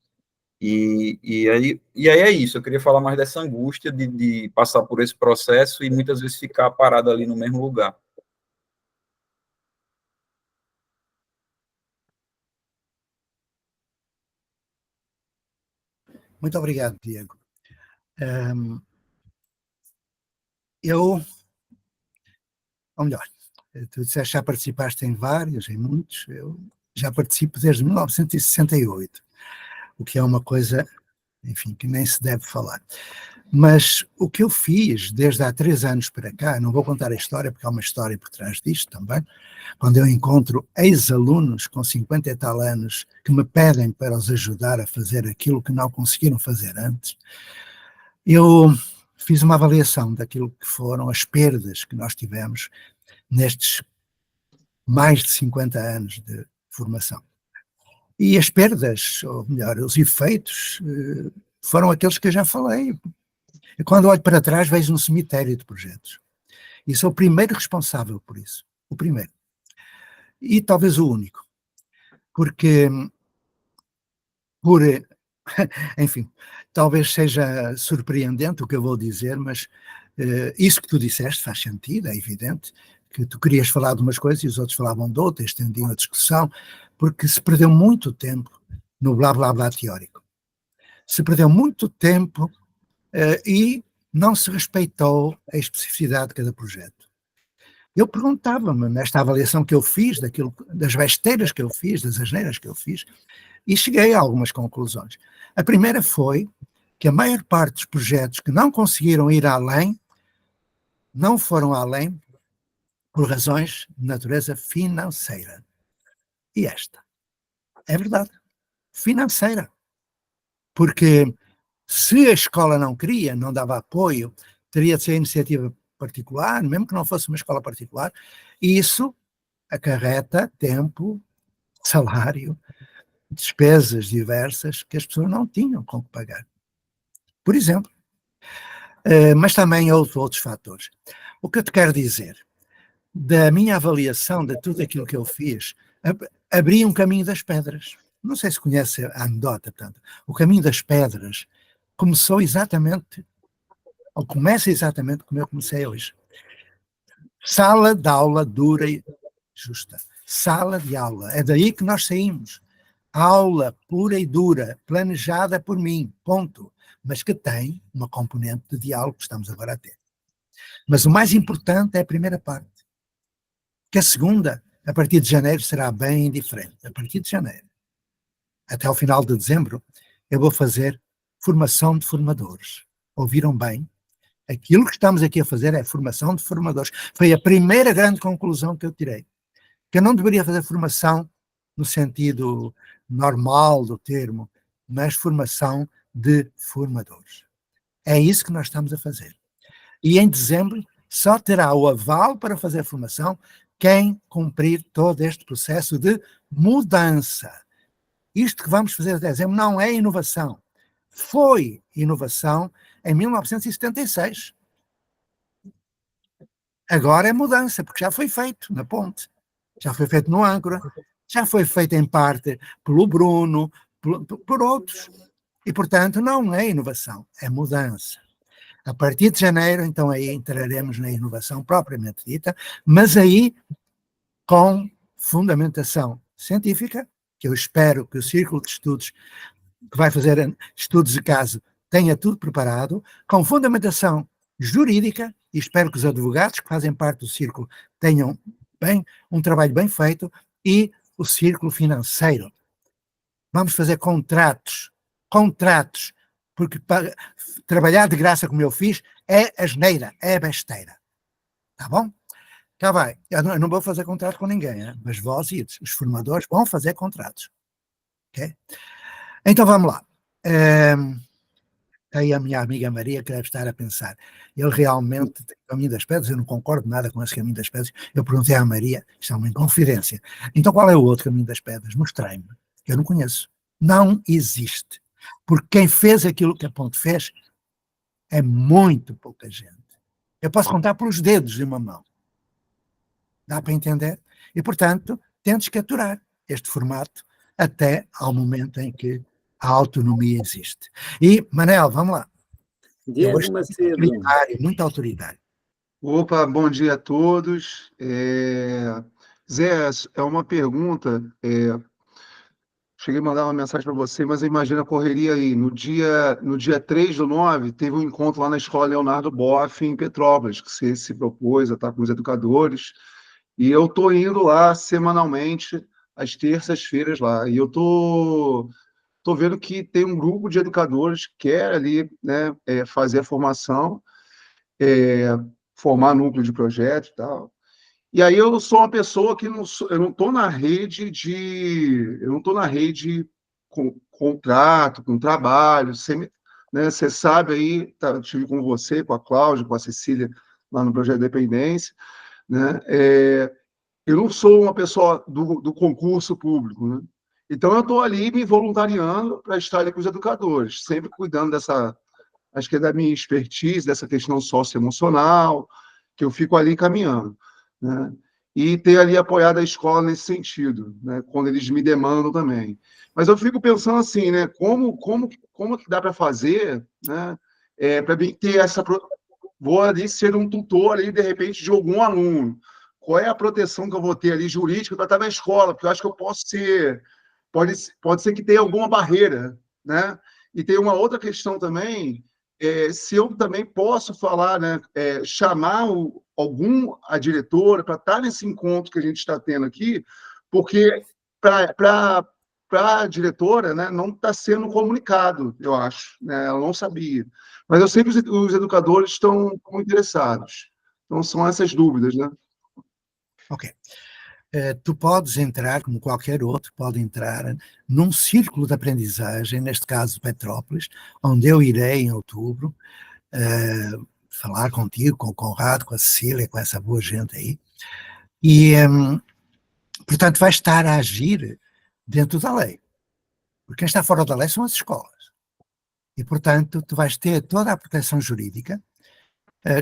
aí é isso, eu queria falar mais dessa angústia de passar por esse processo e muitas vezes ficar parado ali no mesmo lugar. Muito obrigado, Diego. Eu, ou melhor, tu disseste já participaste em vários, em muitos, eu já participo desde 1968, o que é uma coisa, enfim, que nem se deve falar. Mas o que eu fiz desde há 3 anos para cá, não vou contar a história, porque há uma história por trás disto também, quando eu encontro ex-alunos com 50 e tal anos que me pedem para os ajudar a fazer aquilo que não conseguiram fazer antes, eu fiz uma avaliação daquilo que foram as perdas que nós tivemos nestes mais de 50 anos de formação. E as perdas, ou melhor, os efeitos, foram aqueles que eu já falei. E quando olho para trás, vejo um cemitério de projetos. E sou o primeiro responsável por isso. O primeiro. E talvez o único. Porque, enfim, talvez seja surpreendente o que eu vou dizer, mas isso que tu disseste faz sentido, é evidente, que tu querias falar de umas coisas e os outros falavam de outras, estendiam a discussão, porque se perdeu muito tempo no blá blá blá teórico. Se perdeu muito tempo e não se respeitou a especificidade de cada projeto. Eu perguntava-me, nesta avaliação que eu fiz, das besteiras que eu fiz, das asneiras que eu fiz, e cheguei a algumas conclusões. A primeira foi que a maior parte dos projetos que não conseguiram ir além, não foram além por razões de natureza financeira. E esta é verdade, financeira. Porque se a escola não queria, não dava apoio, teria de ser iniciativa particular, mesmo que não fosse uma escola particular, e isso acarreta tempo, salário, despesas diversas que as pessoas não tinham com que pagar. Por exemplo. Mas também outros fatores. O que eu te quero dizer, da minha avaliação de tudo aquilo que eu fiz, abri um caminho das pedras. Não sei se conhece a anedota, portanto. O caminho das pedras começou exatamente, ou começa exatamente como eu comecei hoje. Sala de aula dura e justa. Sala de aula. É daí que nós saímos. Aula pura e dura, planejada por mim, ponto. Mas que tem uma componente de diálogo que estamos agora a ter. Mas o mais importante é a primeira parte. Que a segunda, a partir de janeiro, será bem diferente. A partir de janeiro, até ao final de dezembro, eu vou fazer formação de formadores. Ouviram bem? Aquilo que estamos aqui a fazer é formação de formadores. Foi a primeira grande conclusão que eu tirei. Que eu não deveria fazer formação no sentido normal do termo, mas formação de formadores. É isso que nós estamos a fazer. E em dezembro só terá o aval para fazer a formação quem cumprir todo este processo de mudança. Isto que vamos fazer até dezembro não é inovação. Foi inovação em 1976. Agora é mudança, porque já foi feito na ponte, já foi feito no âncora, já foi feito em parte pelo Bruno, por outros. E, portanto, não é inovação, é mudança. A partir de janeiro, então, aí entraremos na inovação propriamente dita, mas aí com fundamentação científica, que eu espero que o Círculo de Estudos, que vai fazer estudos de caso, tenha tudo preparado, com fundamentação jurídica, e espero que os advogados que fazem parte do Círculo tenham um trabalho bem feito, e o Círculo financeiro. Vamos fazer contratos, porque trabalhar de graça como eu fiz é asneira, é besteira. Tá bom? Cá vai. Eu não vou fazer contrato com ninguém, hein? Mas vós e os formadores vão fazer contratos. Ok? Então vamos lá. Aí a minha amiga Maria que deve estar a pensar. Ele realmente tem o caminho das pedras, eu não concordo nada com esse caminho das pedras. Eu perguntei à Maria, isto é uma inconfidência. Então qual é o outro caminho das pedras? Mostrei-me. Eu não conheço. Não existe. Porque quem fez aquilo que a Ponte fez é muito pouca gente. Eu posso contar pelos dedos de uma mão. Dá para entender? E, portanto, tentes capturar este formato até ao momento em que a autonomia existe. E, Manel, vamos lá. Diego Macedo. Muito autoritário. Opa, bom dia a todos. Zé, é uma pergunta. cheguei a mandar uma mensagem para você, mas imagina a correria aí. No dia 3/9, teve um encontro lá na Escola Leonardo Boff, em Petrópolis, que você se propôs a estar com os educadores, e eu estou indo lá semanalmente, às terças-feiras lá, e eu tô vendo que tem um grupo de educadores que quer ali, né, fazer a formação, é, formar núcleo de projeto e tal. E aí eu sou uma pessoa que eu não estou na rede eu não estou na rede com contrato, com trabalho, né, você sabe aí, eu estive com você, com a Cláudia, com a Cecília, lá no Projeto Dependência, né? Eu não sou uma pessoa do concurso público, né? Então eu estou ali me voluntariando para estar ali com os educadores, sempre cuidando acho que é da minha expertise, dessa questão socioemocional, que eu fico ali caminhando, né? E ter ali apoiado a escola nesse sentido, né? Quando eles me demandam também. Mas eu fico pensando assim, né? Como que dá para fazer, né? Para mim ter vou ali ser um tutor ali, de repente, de algum aluno. Qual é a proteção que eu vou ter ali jurídica para estar na escola? Porque eu acho que eu posso ser, pode ser que tenha alguma barreira, né? E tem uma outra questão também, se eu também posso falar, né, chamar a diretora para estar nesse encontro que a gente está tendo aqui, porque para a diretora, né, não está sendo comunicado, eu acho, né, ela não sabia. Mas eu sei que os educadores estão interessados. Então, são essas dúvidas, né? Ok. Tu podes entrar, como qualquer outro, pode entrar num círculo de aprendizagem, neste caso Petrópolis, onde eu irei em outubro falar contigo, com o Conrado, com a Cecília, com essa boa gente aí. E, portanto, vais estar a agir dentro da lei. Porque quem está fora da lei são as escolas. E, portanto, tu vais ter toda a proteção jurídica.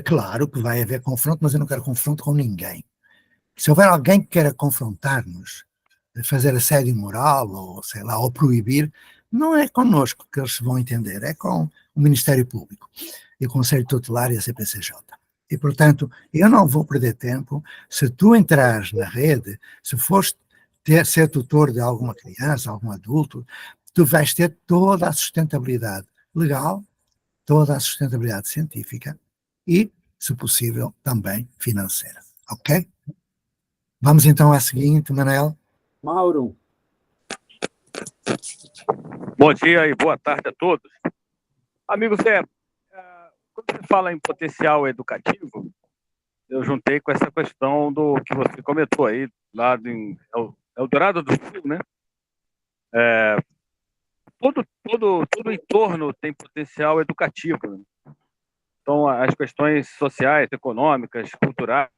Claro que vai haver confronto, mas eu não quero confronto com ninguém. Se houver alguém que queira confrontar-nos, fazer assédio moral, ou sei lá, ou proibir, não é connosco que eles se vão entender, é com o Ministério Público, e o Conselho Tutelar e a CPCJ. E, portanto, eu não vou perder tempo. Se tu entrares na rede, se fores ser tutor de alguma criança, algum adulto, tu vais ter toda a sustentabilidade legal, toda a sustentabilidade científica e, se possível, também financeira. Ok? Vamos então à seguinte, Manel. Mauro. Bom dia e boa tarde a todos. Amigo Zé, quando você fala em potencial educativo, eu juntei com essa questão do que você comentou aí, lá em Eldorado do Sul, né? Todo o entorno tem potencial educativo, né? Então, as questões sociais, econômicas, culturais,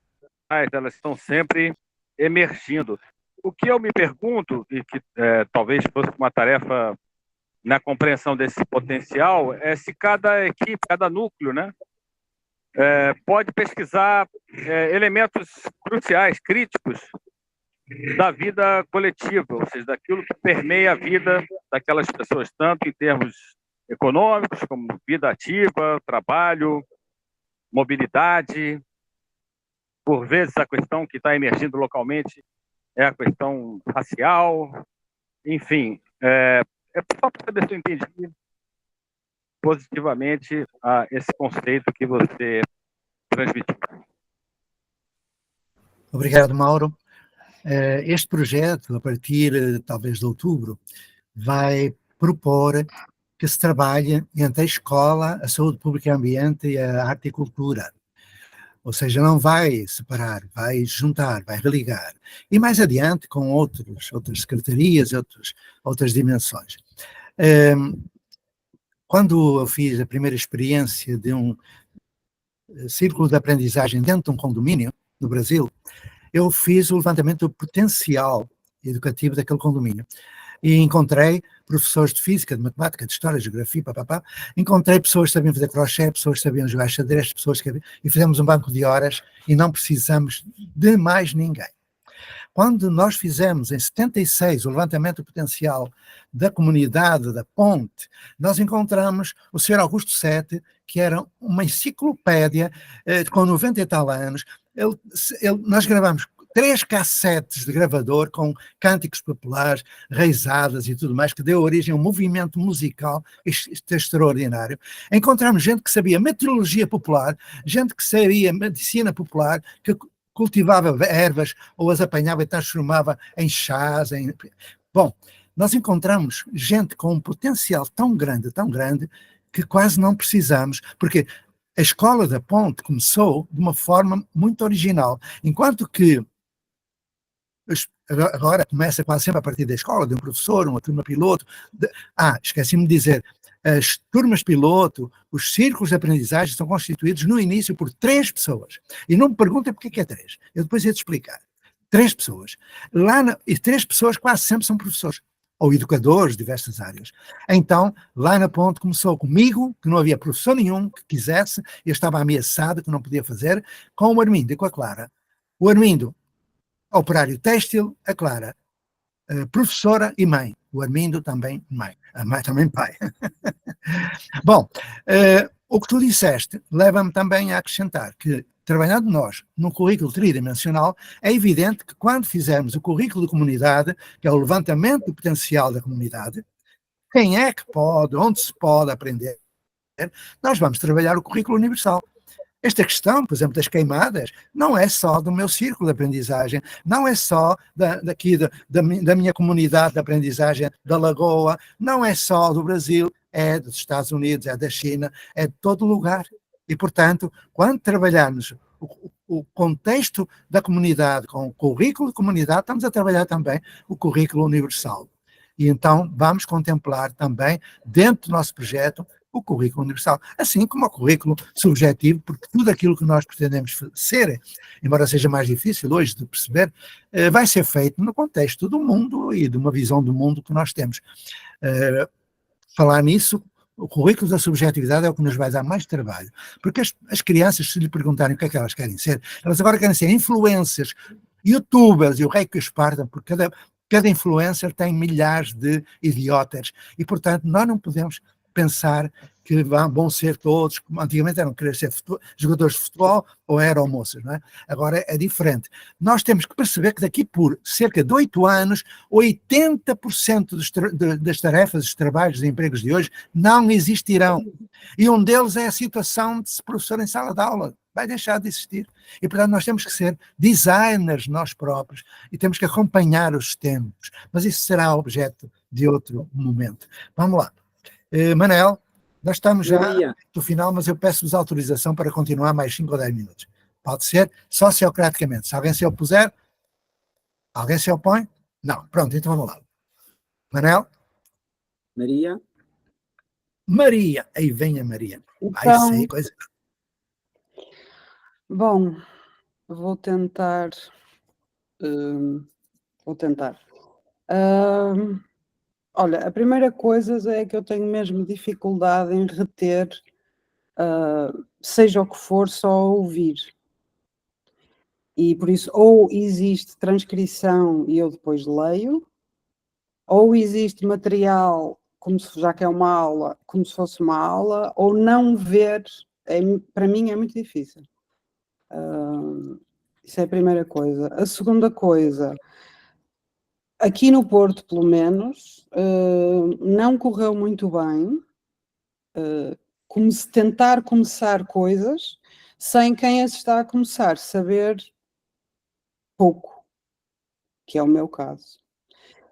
elas estão sempre emergindo. O que eu me pergunto, e que talvez fosse uma tarefa na compreensão desse potencial, é se cada equipe, cada núcleo, né, pode pesquisar elementos cruciais, críticos da vida coletiva, ou seja, daquilo que permeia a vida daquelas pessoas, tanto em termos econômicos, como vida ativa, trabalho, mobilidade. Por vezes, a questão que está emergindo localmente é a questão racial, enfim. Só para saber se eu entendi positivamente esse conceito que você transmitiu. Obrigado, Mauro. Este projeto, a partir talvez de outubro, vai propor que se trabalhe entre a escola, a saúde pública e ambiente e a arte e cultura. Ou seja, não vai separar, vai juntar, vai religar. E mais adiante, com outras secretarias, outras dimensões. Quando eu fiz a primeira experiência de um círculo de aprendizagem dentro de um condomínio, no Brasil, eu fiz o levantamento do potencial educativo daquele condomínio. E encontrei professores de física, de matemática, de história, de geografia, papapá. Encontrei pessoas que sabiam fazer crochê, pessoas que sabiam jogar xadrez, e fizemos um banco de horas e não precisamos de mais ninguém. Quando nós fizemos, em 76, o levantamento do potencial da comunidade da Ponte, nós encontramos o Sr. Augusto Sete, que era uma enciclopédia com 90 e tal anos. Nós gravamos 3 cassetes de gravador com cânticos populares, reisadas e tudo mais, que deu origem a um movimento musical extraordinário. Encontramos gente que sabia meteorologia popular, gente que sabia medicina popular, que cultivava ervas ou as apanhava e transformava em chás. Bom, nós encontramos gente com um potencial tão grande, que quase não precisamos, porque a Escola da Ponte começou de uma forma muito original, enquanto que agora começa quase sempre a partir da escola, de um professor, uma turma piloto. Esqueci-me de dizer, as turmas piloto, os círculos de aprendizagem são constituídos no início por 3 pessoas. E não me perguntem porque é 3, eu depois ia-te explicar. 3 pessoas. E 3 pessoas quase sempre são professores, ou educadores de diversas áreas. Então, lá na Ponte começou comigo, que não havia professor nenhum que quisesse, eu estava ameaçado que não podia fazer, com o Armindo e com a Clara. O Armindo, operário têxtil, a Clara, professora e mãe. O Armindo também mãe. A mãe também pai. Bom, o que tu disseste leva-me também a acrescentar que, trabalhando nós num currículo tridimensional, é evidente que quando fizermos o currículo de comunidade, que é o levantamento do potencial da comunidade, quem é que pode, onde se pode aprender, nós vamos trabalhar o currículo universal. Esta questão, por exemplo, das queimadas, não é só do meu círculo de aprendizagem, não é só da minha comunidade de aprendizagem da Lagoa, não é só do Brasil, é dos Estados Unidos, é da China, é de todo lugar. E, portanto, quando trabalharmos o contexto da comunidade com o currículo de comunidade, estamos a trabalhar também o currículo universal. E então vamos contemplar também, dentro do nosso projeto, o currículo universal, assim como o currículo subjetivo, porque tudo aquilo que nós pretendemos ser, embora seja mais difícil hoje de perceber, vai ser feito no contexto do mundo e de uma visão do mundo que nós temos. Falar nisso, o currículo da subjetividade é o que nos vai dar mais trabalho, porque as crianças, se lhe perguntarem o que é que elas querem ser, elas agora querem ser influencers, youtubers e o rei que os partam, porque cada influencer tem milhares de idiotas, e portanto nós não podemos pensar que vão ser todos, como antigamente eram querer ser jogadores de futebol ou aeromoças, não é? Agora é diferente. Nós temos que perceber que daqui por cerca de 8 anos, 80% das tarefas, dos trabalhos, dos empregos de hoje não existirão. E um deles é a situação de professor em sala de aula. Vai deixar de existir. E, portanto, nós temos que ser designers nós próprios e temos que acompanhar os tempos. Mas isso será objeto de outro momento. Vamos lá. Manel, nós estamos já no final, mas eu peço-vos autorização para continuar mais 5 ou 10 minutos. Pode ser sociocraticamente. Se alguém se opuser, alguém se opõe? Não. Pronto, então vamos lá. Manel? Maria. Aí vem a Maria. Vai ser coisa. Bom, vou tentar. Olha, a primeira coisa é que eu tenho mesmo dificuldade em reter, seja o que for, só ouvir. E por isso, ou existe transcrição e eu depois leio, ou existe material, já que é uma aula, como se fosse uma aula, ou não ver, para mim é muito difícil. Isso é a primeira coisa. A segunda coisa, aqui no Porto, pelo menos, não correu muito bem como se tentar começar coisas sem quem as está a começar saber pouco, que é o meu caso.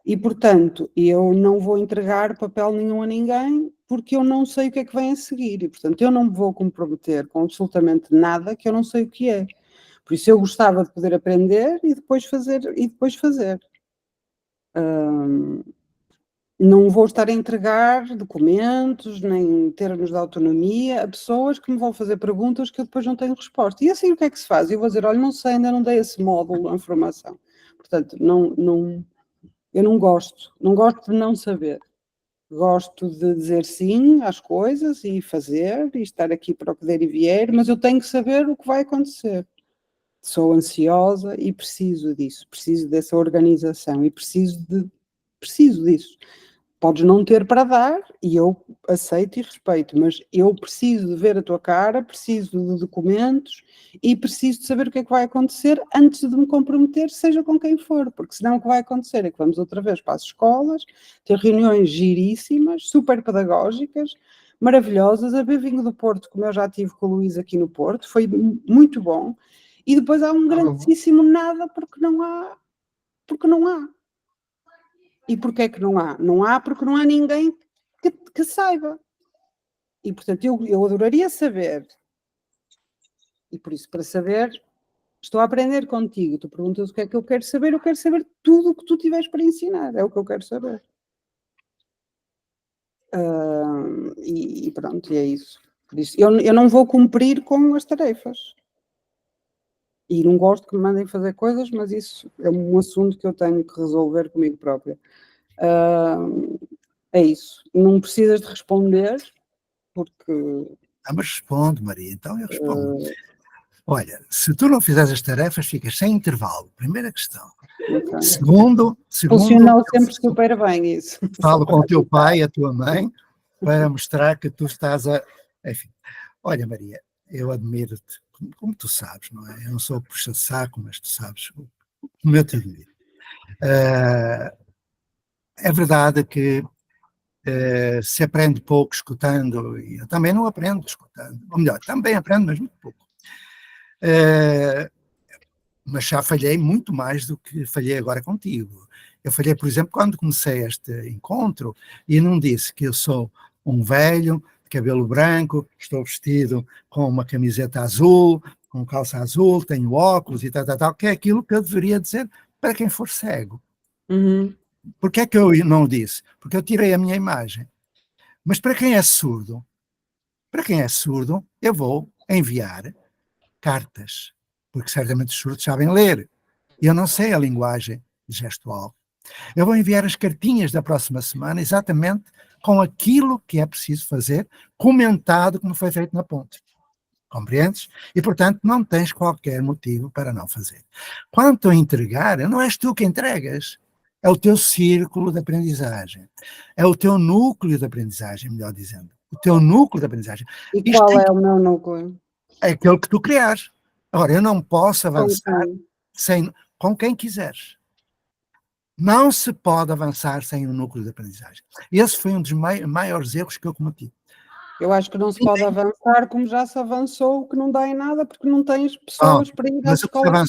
E, portanto, eu não vou entregar papel nenhum a ninguém porque eu não sei o que é que vem a seguir. E, portanto, eu não me vou comprometer com absolutamente nada que eu não sei o que é. Por isso, eu gostava de poder aprender e depois fazer. Não vou estar a entregar documentos, nem termos de autonomia a pessoas que me vão fazer perguntas que eu depois não tenho resposta. E assim o que é que se faz? Eu vou dizer, olha, não sei, ainda não dei esse módulo à formação. Portanto, eu não gosto de não saber. Gosto de dizer sim às coisas e fazer, e estar aqui para o que der e vier, mas eu tenho que saber o que vai acontecer. Sou ansiosa e preciso disso, preciso dessa organização e preciso disso. Podes não ter para dar, e eu aceito e respeito, mas eu preciso de ver a tua cara, preciso de documentos e preciso de saber o que é que vai acontecer antes de me comprometer, seja com quem for, porque senão o que vai acontecer é que vamos outra vez para as escolas, ter reuniões giríssimas, super pedagógicas, maravilhosas, a ver vinho do Porto, como eu já tive com o Luís aqui no Porto, foi muito bom, e depois há um grandíssimo nada porque não há. E porquê é que não há? Não há porque não há ninguém que saiba. E, portanto, eu adoraria saber. E por isso, para saber, estou a aprender contigo. Tu perguntas o que é que eu quero saber tudo o que tu tiveres para ensinar. É o que eu quero saber. E pronto, e é isso. Por isso, eu não vou cumprir com as tarefas. E não gosto que me mandem fazer coisas, mas isso é um assunto que eu tenho que resolver comigo própria. É isso. Não precisas de responder, porque... Mas responde, Maria, então eu respondo. Olha, se tu não fizeres as tarefas, ficas sem intervalo. Primeira questão. Okay. Segundo, funcionou sempre super bem isso. Falo com o teu pai e a tua mãe para mostrar que tu estás a... Enfim, olha, Maria, eu admiro-te, como tu sabes, não é? Eu não sou puxa-saco, mas tu sabes como eu te admiro. É verdade que se aprende pouco escutando, e eu também não aprendo escutando, ou melhor, também aprendo, mas muito pouco. Mas já falhei muito mais do que falhei agora contigo. Eu falhei, por exemplo, quando comecei este encontro e não disse que eu sou um velho, de cabelo branco, estou vestido com uma camiseta azul, com calça azul, tenho óculos e tal, que é aquilo que eu deveria dizer para quem for cego. Por que é que eu não disse? Porque eu tirei a minha imagem. Mas para quem é surdo, eu vou enviar cartas, porque certamente os surdos sabem ler. Eu não sei a linguagem gestual. Eu vou enviar as cartinhas da próxima semana exatamente com aquilo que é preciso fazer, comentado como foi feito na ponte. Compreendes? E, portanto, não tens qualquer motivo para não fazer. Quanto a entregar, não és tu que entregas. É o teu círculo de aprendizagem. É o teu núcleo de aprendizagem, melhor dizendo. O teu núcleo de aprendizagem. E qual é o meu núcleo? É aquele que tu criares. Agora, eu não posso avançar com quem quiseres. Não se pode avançar sem um núcleo de aprendizagem. Esse foi um dos maiores erros que eu cometi. Eu acho que não se pode avançar como já se avançou, que não dá em nada, porque não tens pessoas para ir às escolas.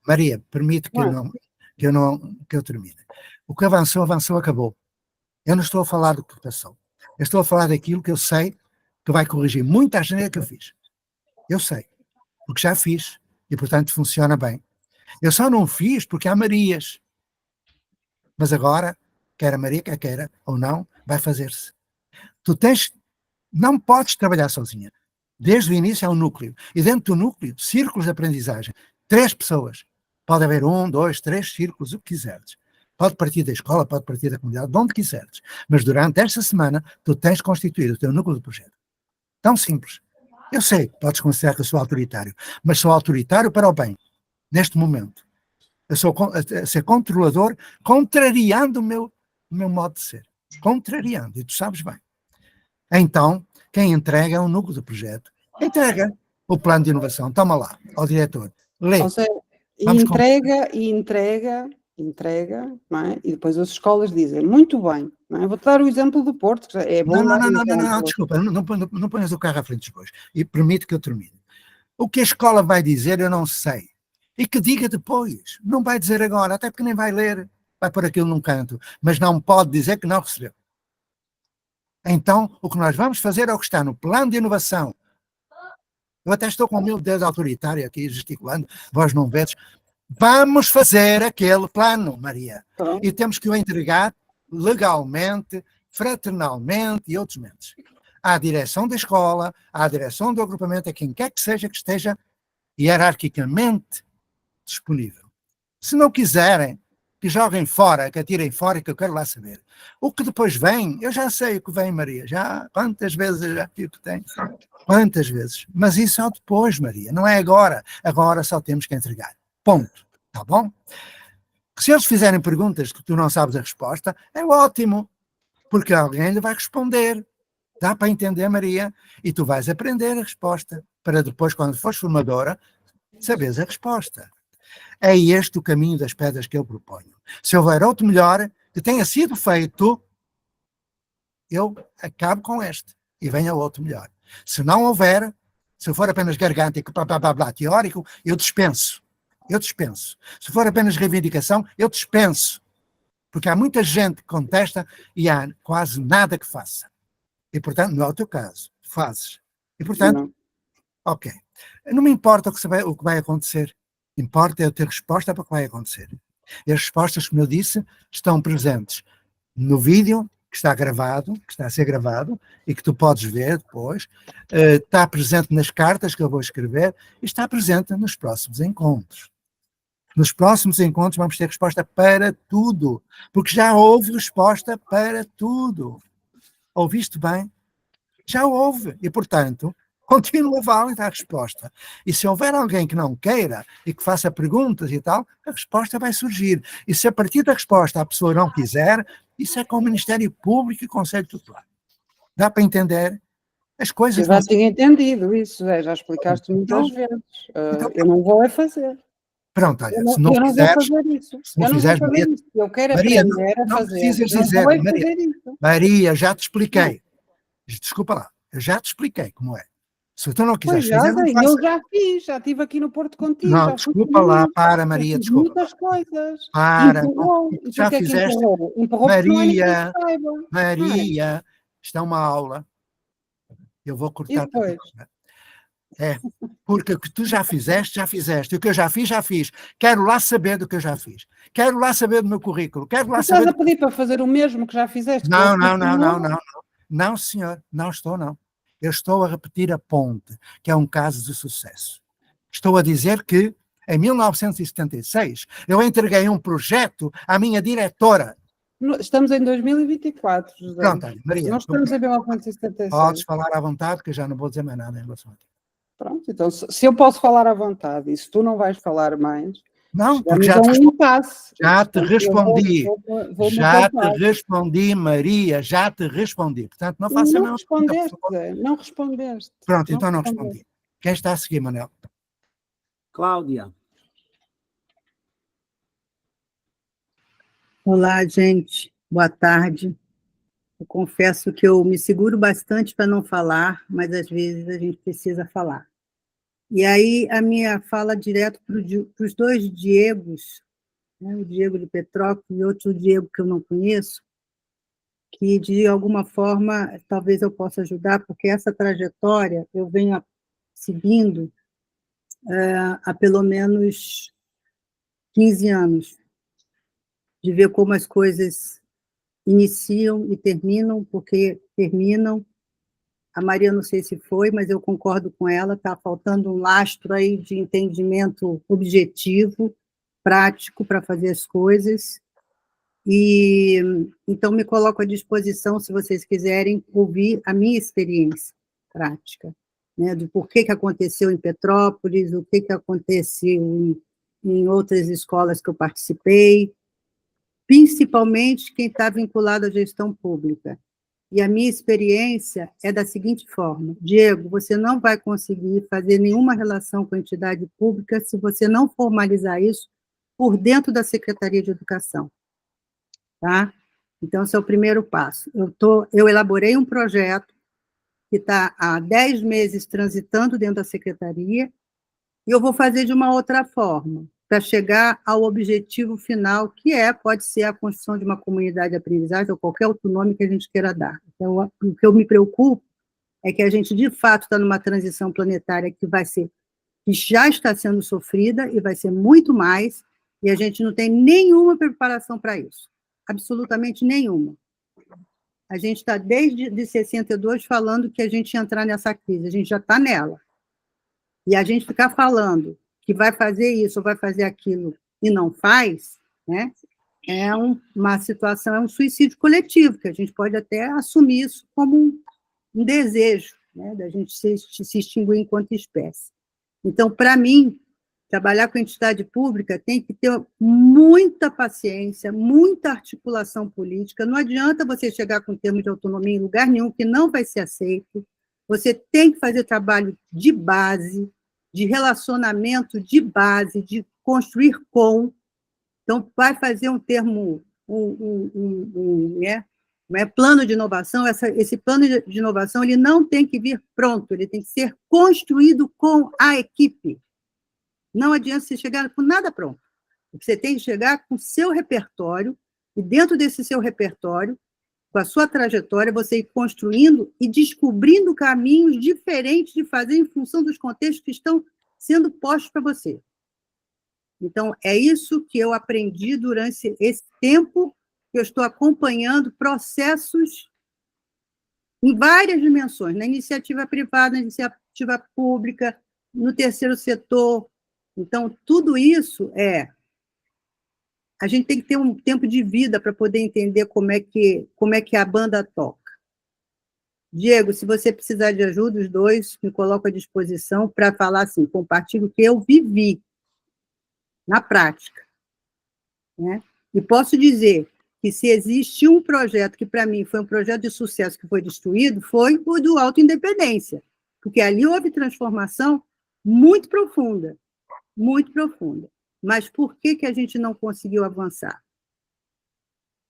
Maria, permite que eu termine. O que avançou, acabou. Eu não estou a falar do que passou. Eu estou a falar daquilo que eu sei que vai corrigir muita asneira que eu fiz. Eu sei, porque já fiz e, portanto, funciona bem. Eu só não fiz porque há Marias. Mas agora, quer a Maria, quer queira ou não, vai fazer-se. Não podes trabalhar sozinha. Desde o início há um núcleo. E dentro do núcleo, círculos de aprendizagem. 3 pessoas. Pode haver 1, 2, 3 círculos, o que quiseres. Pode partir da escola, pode partir da comunidade, de onde quiseres. Mas durante esta semana, tu tens constituído o teu núcleo de projeto. Tão simples. Eu sei, podes considerar que eu sou autoritário, mas sou autoritário para o bem, neste momento. Eu sou a ser controlador, contrariando o meu modo de ser. Contrariando, e tu sabes bem. Então, quem entrega é o núcleo do projeto. Entrega o plano de inovação. Toma lá, ao diretor. Lê. Ou seja, entrega, não é? E depois as escolas dizem, muito bem, não é? Vou-te dar o exemplo do Porto, que é bom. Não, desculpa, não ponhas o carro à frente dos bois. E permite que eu termine. O que a escola vai dizer, eu não sei. E que diga depois. Não vai dizer agora, até porque nem vai ler. Vai pôr aquilo num canto. Mas não pode dizer que não recebeu. Então, o que nós vamos fazer é o que está no plano de inovação. Eu até estou com o meu dedo autoritário aqui, gesticulando, vós não vedes. Vamos fazer aquele plano, Maria. E temos que o entregar legalmente, fraternalmente e outros mentes. À direção da escola, à direção do agrupamento, a quem quer que seja que esteja hierarquicamente disponível. Se não quiserem, que joguem fora, que atirem fora, que eu quero lá saber. O que depois vem, eu já sei o que vem, Maria. Quantas vezes eu já vi o que tem? Quantas vezes? Mas isso é depois, Maria, não é agora. Agora só temos que entregar. Ponto. Tá bom? Se eles fizerem perguntas que tu não sabes a resposta, é ótimo. porque alguém lhe vai responder. Dá para entender, Maria? E tu vais aprender a resposta, para depois, quando fores formadora, saberes a resposta. É este o caminho das pedras que eu proponho. Se houver outro melhor, que tenha sido feito, eu acabo com este e venha outro melhor. Se não houver, se for apenas gargântico, blá, blá, blá, blá, teórico, eu dispenso. Eu dispenso. Se for apenas reivindicação, eu dispenso. Porque há muita gente que contesta e há quase nada que faça. E, portanto, não é o teu caso. Fazes. E, portanto, ok. Não me importa o que vai acontecer. Importa eu ter resposta para o que vai acontecer. E as respostas, como eu disse, estão presentes no vídeo que está gravado, que está a ser gravado, e que tu podes ver depois. Está presente nas cartas que eu vou escrever e está presente nos próximos encontros. Nos próximos encontros vamos ter resposta para tudo, porque já houve resposta para tudo. Ouviste bem? Já houve. E, portanto, continua válida a resposta. E se houver alguém que não queira e que faça perguntas e tal, a resposta vai surgir. E se a partir da resposta a pessoa não quiser, isso é com o Ministério Público e o Conselho Tutelar. Dá para entender? As coisas... Eu já tinha entendido isso, já explicaste muitas vezes. Eu não vou fazer. Pronto, olha, se não fizeres, se não fizeres, Maria, isso. Eu quero Maria, aprender a não fazer. precisas dizer, Maria, já te expliquei. Desculpa lá, eu já te expliquei como é. Se tu não quiseres fazer, não faças. Eu já fiz, já estive aqui no Porto contigo. Não, desculpa lá, para, Maria, desculpa. Muitas coisas. Para, já fizeste. Maria, isto é uma aula. Eu vou cortar. Porque o que tu já fizeste. E o que eu já fiz. Quero lá saber do que eu já fiz. Quero lá saber do meu currículo. Quero lá saber. Estás a pedir para fazer o mesmo que já fizeste? Não. Não, senhor, não estou, não. Eu estou a repetir a ponte, que é um caso de sucesso. Estou a dizer que, em 1976, eu entreguei um projeto à minha diretora. Estamos em 2024, José. Pronto, Maria. Nós estamos em 1976. Podes falar à vontade, que eu já não vou dizer mais nada em relação a ti. Pronto, então, se eu posso falar à vontade e se tu não vais falar mais... Não, porque já te respondi. Já te respondi, Maria, já te respondi. Portanto, não faça não respondeste, não respondeste. Pronto, então não respondi. Quem está a seguir, Manel? Cláudia. Olá, gente. Boa tarde. Eu confesso que eu me seguro bastante para não falar, mas às vezes a gente precisa falar. E aí, a minha fala direto para os dois Diegos, né, o Diego de Petrópolis e outro Diego que eu não conheço, que, de alguma forma, talvez eu possa ajudar, porque essa trajetória eu venho seguindo há pelo menos 15 anos, de ver como as coisas iniciam e terminam, porque terminam. A Maria, não sei se foi, mas eu concordo com ela, está faltando um lastro aí de entendimento objetivo, prático, para fazer as coisas. E então me coloco à disposição, se vocês quiserem ouvir a minha experiência prática, né, do porquê que aconteceu em Petrópolis, o que aconteceu em outras escolas que eu participei, principalmente quem está vinculado à gestão pública. E a minha experiência é da seguinte forma: Diego, você não vai conseguir fazer nenhuma relação com a entidade pública se você não formalizar isso por dentro da Secretaria de Educação. Tá? Então, esse é o primeiro passo. Eu elaborei um projeto que está há 10 meses transitando dentro da Secretaria, e eu vou fazer de uma outra forma, para chegar ao objetivo final, que pode ser a construção de uma comunidade de aprendizagem, ou qualquer outro nome que a gente queira dar. Então, o que eu me preocupo é que a gente, de fato, está numa transição planetária que já está sendo sofrida, e vai ser muito mais, e a gente não tem nenhuma preparação para isso. Absolutamente nenhuma. A gente está, desde 62, falando que a gente ia entrar nessa crise, a gente já está nela. E a gente ficar falando que vai fazer isso ou vai fazer aquilo e não faz, né, é uma situação, é um suicídio coletivo, que a gente pode até assumir isso como um desejo, né, da gente se extinguir enquanto espécie. Então, para mim, Trabalhar com entidade pública tem que ter muita paciência, muita articulação política. Não adianta você chegar com termo de autonomia em lugar nenhum, que não vai ser aceito. Você tem que fazer trabalho de base, de relacionamento de base, de construir com. Então, vai fazer um termo, plano de inovação. Esse plano de inovação ele não tem que vir pronto, ele tem que ser construído com a equipe. Não adianta você chegar com nada pronto. Você tem que chegar com o seu repertório, e dentro desse seu repertório, com a sua trajetória, você ir construindo e descobrindo caminhos diferentes de fazer em função dos contextos que estão sendo postos para você. Então, é isso que eu aprendi durante esse tempo que eu estou acompanhando processos em várias dimensões, na iniciativa privada, na iniciativa pública, no terceiro setor. Então, tudo isso a gente tem que ter um tempo de vida para poder entender como é que a banda toca. Diego, se você precisar de ajuda, os dois me colocam à disposição para falar assim, compartilho o que eu vivi na prática, né? E posso dizer que se existe um projeto que, para mim, foi um projeto de sucesso que foi destruído, foi o do Alto Independência, porque ali houve transformação muito profunda. Muito profunda. Mas por que a gente não conseguiu avançar?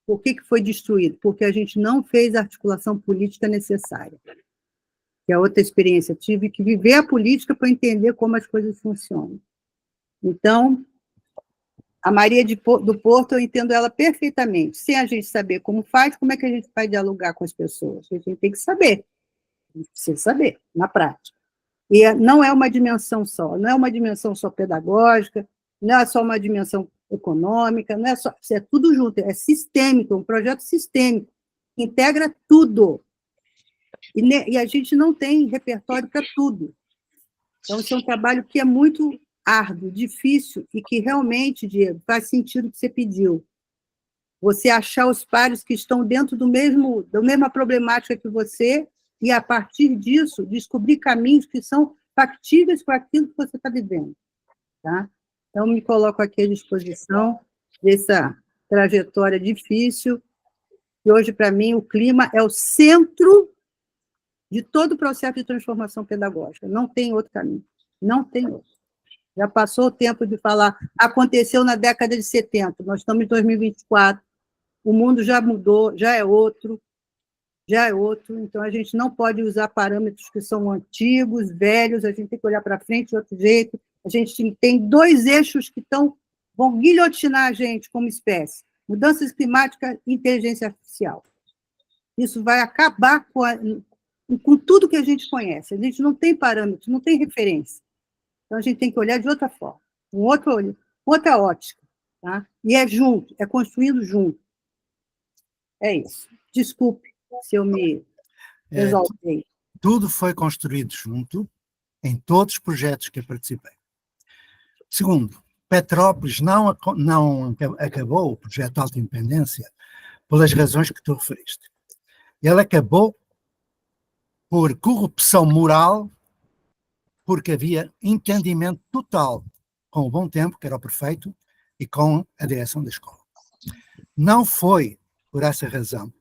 Por que foi destruído? Porque a gente não fez a articulação política necessária. Que é outra experiência. Tive que viver a política para entender como as coisas funcionam. Então, a Maria do Porto, eu entendo ela perfeitamente. Sem a gente saber como faz, como é que a gente vai dialogar com as pessoas? A gente tem que saber. A gente precisa saber, na prática. E não é uma dimensão só, não é uma dimensão só pedagógica, não é só uma dimensão econômica, não é só, é tudo junto, é sistêmico, um projeto sistêmico, que integra tudo. E a gente não tem repertório para tudo. Então, esse é um trabalho que é muito árduo, difícil, e que realmente, Diego, faz sentido o que você pediu. Você achar os pares que estão dentro da mesma problemática que você, e, a partir disso, descobrir caminhos que são factíveis com aquilo que você está vivendo. Tá? Então, me coloco aqui à disposição dessa trajetória difícil, e hoje, para mim, o clima é o centro de todo o processo de transformação pedagógica. Não tem outro caminho. Não tem outro. Já passou o tempo de falar, aconteceu na década de 70, nós estamos em 2024, o mundo já mudou, já é outro, então a gente não pode usar parâmetros que são antigos, velhos, a gente tem que olhar para frente de outro jeito, a gente tem dois eixos que vão guilhotinar a gente como espécie, mudanças climáticas e inteligência artificial. Isso vai acabar com tudo que a gente conhece, a gente não tem parâmetros, não tem referência, então a gente tem que olhar de outra forma, um outro olho, outra ótica, tá? E é junto, é construído junto. É isso. Desculpe se eu me exaltei. Tudo foi construído junto em todos os projetos que eu participei. Segundo, Petrópolis não acabou o projeto de Alta Independência pelas razões que tu referiste. Ele acabou por corrupção moral, porque havia entendimento total com o Bom Tempo, que era o prefeito, e com a direção da escola. Não foi por essa razão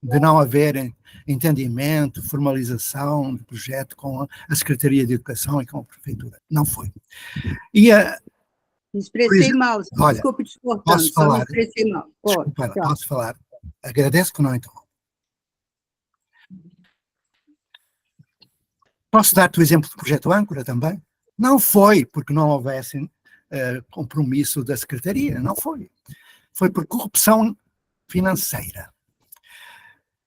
de não haver entendimento, formalização do projeto com a Secretaria de Educação e com a Prefeitura. Não foi. E me expressei mal, desculpe te cortando, posso falar? Me expressei mal. Desculpa, posso falar? Agradeço que não interrompa. Posso dar-te o exemplo do projeto Âncora também? Não foi porque não houvesse compromisso da Secretaria, não foi. Foi por corrupção financeira.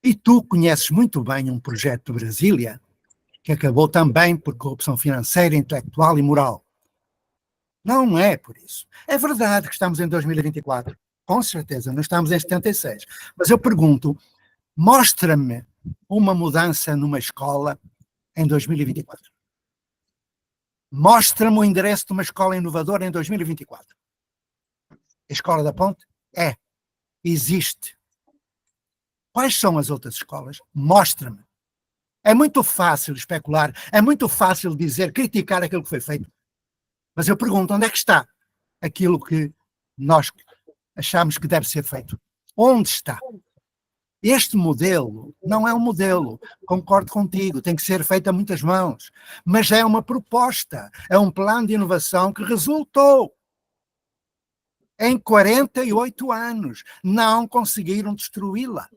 E tu conheces muito bem um projeto de Brasília que acabou também por corrupção financeira, intelectual e moral. Não é por isso. É verdade que estamos em 2024, com certeza, não estamos em 76. Mas eu pergunto, mostra-me uma mudança numa escola em 2024. Mostra-me o endereço de uma escola inovadora em 2024. A Escola da Ponte? Existe. Quais são as outras escolas? Mostra-me. É muito fácil especular, é muito fácil dizer, criticar aquilo que foi feito. Mas eu pergunto, onde é que está aquilo que nós achamos que deve ser feito? Onde está? Este modelo não é um modelo, concordo contigo, tem que ser feito a muitas mãos, mas é uma proposta, é um plano de inovação que resultou. Em 48 anos, não conseguiram destruí-la.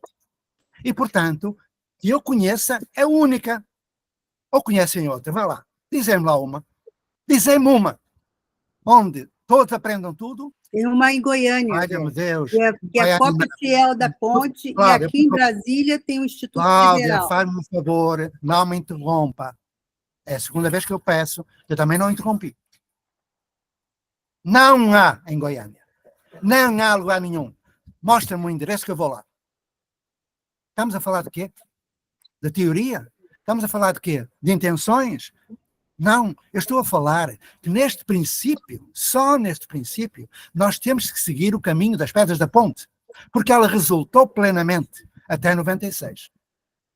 E, portanto, que eu conheça, é única. Ou conhecem outra? Vai lá, dizem-me lá uma. Dizem-me uma. Onde todos aprendam tudo. Tem uma em Goiânia, Ai, meu Deus. que é a cópia fiel da ponte, Cláudia, e aqui em Brasília tem o Instituto Cláudia, Federal. faz-me um favor, não me interrompa. É a segunda vez que eu peço, eu também não interrompi. Não há em Goiânia. Não há lugar nenhum. Mostra-me o endereço que eu vou lá. Estamos a falar de quê? De teoria? Estamos a falar de quê? De intenções? Não, eu estou a falar que neste princípio, só neste princípio, nós temos que seguir o caminho das pedras da ponte, porque ela resultou plenamente até 96.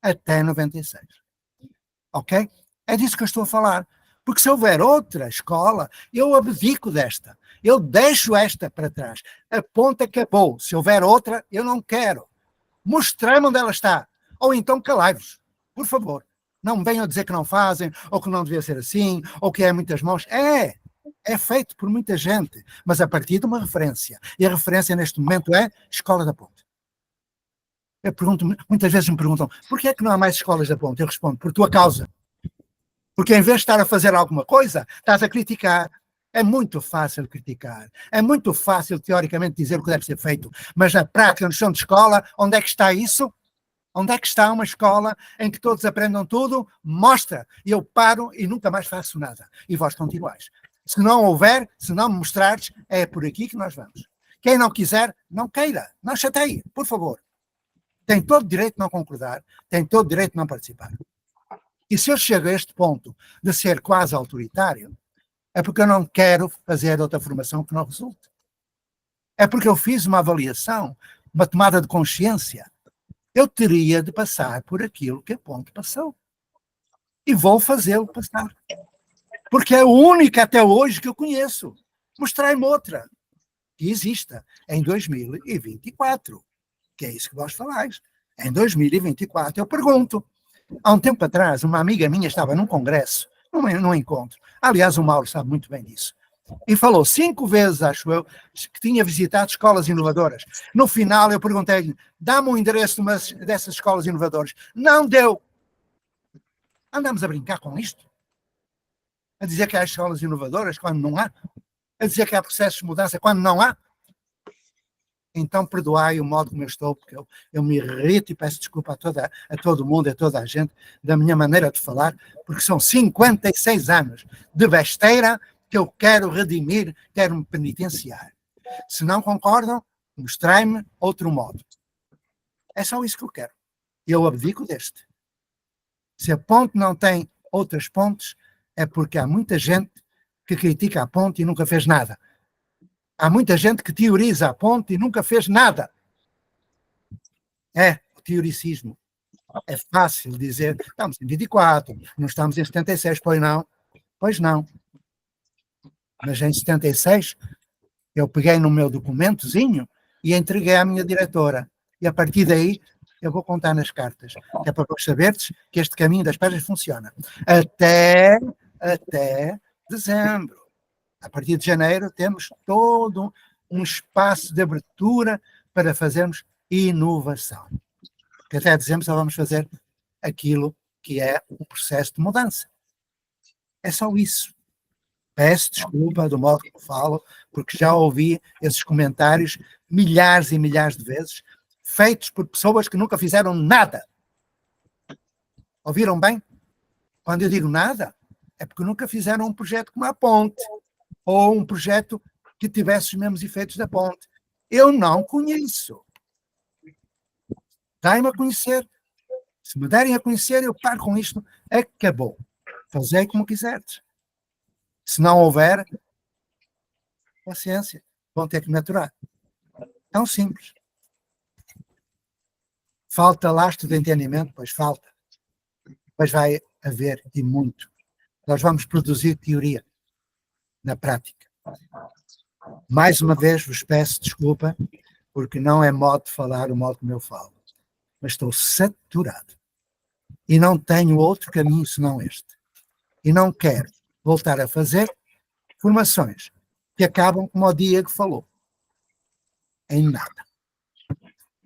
Até 96. Ok? É disso que eu estou a falar. Porque se houver outra escola, eu abdico desta. Eu deixo esta para trás. A ponte acabou. Se houver outra, eu não quero. Mostrei-me onde ela está. Ou então calai-vos, por favor. Não me venham dizer que não fazem, ou que não devia ser assim, ou que é muitas mãos. É feito por muita gente, mas a partir de uma referência. E a referência neste momento é Escola da Ponte. Eu pergunto, muitas vezes me perguntam, por que é que não há mais escolas da Ponte? Eu respondo, por tua causa. Porque em vez de estar a fazer alguma coisa, estás a criticar. É muito fácil criticar. É muito fácil, teoricamente, dizer o que deve ser feito. Mas na prática, no chão de escola, onde é que está isso? Onde é que está uma escola em que todos aprendam tudo? Mostra. E eu paro e nunca mais faço nada. E vós continuais. Se não houver, se não me mostrares, é por aqui que nós vamos. Quem não quiser, não queira. Não chateie, por favor. Tem todo o direito de não concordar. Tem todo o direito de não participar. E se eu chego a este ponto de ser quase autoritário, é porque eu não quero fazer outra formação que não resulte. É porque eu fiz uma avaliação, uma tomada de consciência. Eu teria de passar por aquilo que a ponte passou. E vou fazê-lo passar. Porque é a única até hoje que eu conheço. Mostrai-me outra que exista em 2024. Que é isso que vós falais. Em 2024, eu pergunto. Há um tempo atrás, uma amiga minha estava num congresso, num encontro. Aliás, o Mauro sabe muito bem disso. E falou 5 vezes, acho eu, que tinha visitado escolas inovadoras. No final, eu perguntei-lhe, dá-me o endereço de uma dessas escolas inovadoras. Não deu. Andamos a brincar com isto? A dizer que há escolas inovadoras quando não há? A dizer que há processos de mudança quando não há? Então perdoai o modo como eu estou, porque eu me irrito e peço desculpa a todo mundo, a toda a gente, da minha maneira de falar, porque são 56 anos de besteira que eu quero redimir, quero me penitenciar. Se não concordam, mostrai-me outro modo. É só isso que eu quero. Eu abdico deste. Se a ponte não tem outras pontes, é porque há muita gente que critica a ponte e nunca fez nada. Há muita gente que teoriza a ponte e nunca fez nada. É o teoricismo. É fácil dizer, estamos em 24, não estamos em 76, pois não. Pois não. Mas em 76, eu peguei no meu documentozinho e entreguei à minha diretora. E a partir daí, eu vou contar nas cartas. Que é para vos saberdes que este caminho das pedras funciona. Até dezembro. A partir de janeiro temos todo um espaço de abertura para fazermos inovação. Porque até dezembro só vamos fazer aquilo que é o processo de mudança. É só isso. Peço desculpa do modo que eu falo, porque já ouvi esses comentários milhares e milhares de vezes, feitos por pessoas que nunca fizeram nada. Ouviram bem? Quando eu digo nada, é porque nunca fizeram um projeto como a ponte, ou um projeto que tivesse os mesmos efeitos da ponte. Eu não conheço. Dai-me a conhecer. Se me derem a conhecer, eu paro com isto. Acabou. Fazei como quiseres. Se não houver, paciência. Vão ter que me aturar. Tão simples. Falta lastro de entendimento? Pois falta. Mas vai haver, e muito. Nós vamos produzir teoria. na prática. Mais uma vez vos peço desculpa, porque não é modo de falar o modo como eu falo, mas estou saturado e não tenho outro caminho senão este. E não quero voltar a fazer formações que acabam como o Diego falou, em nada.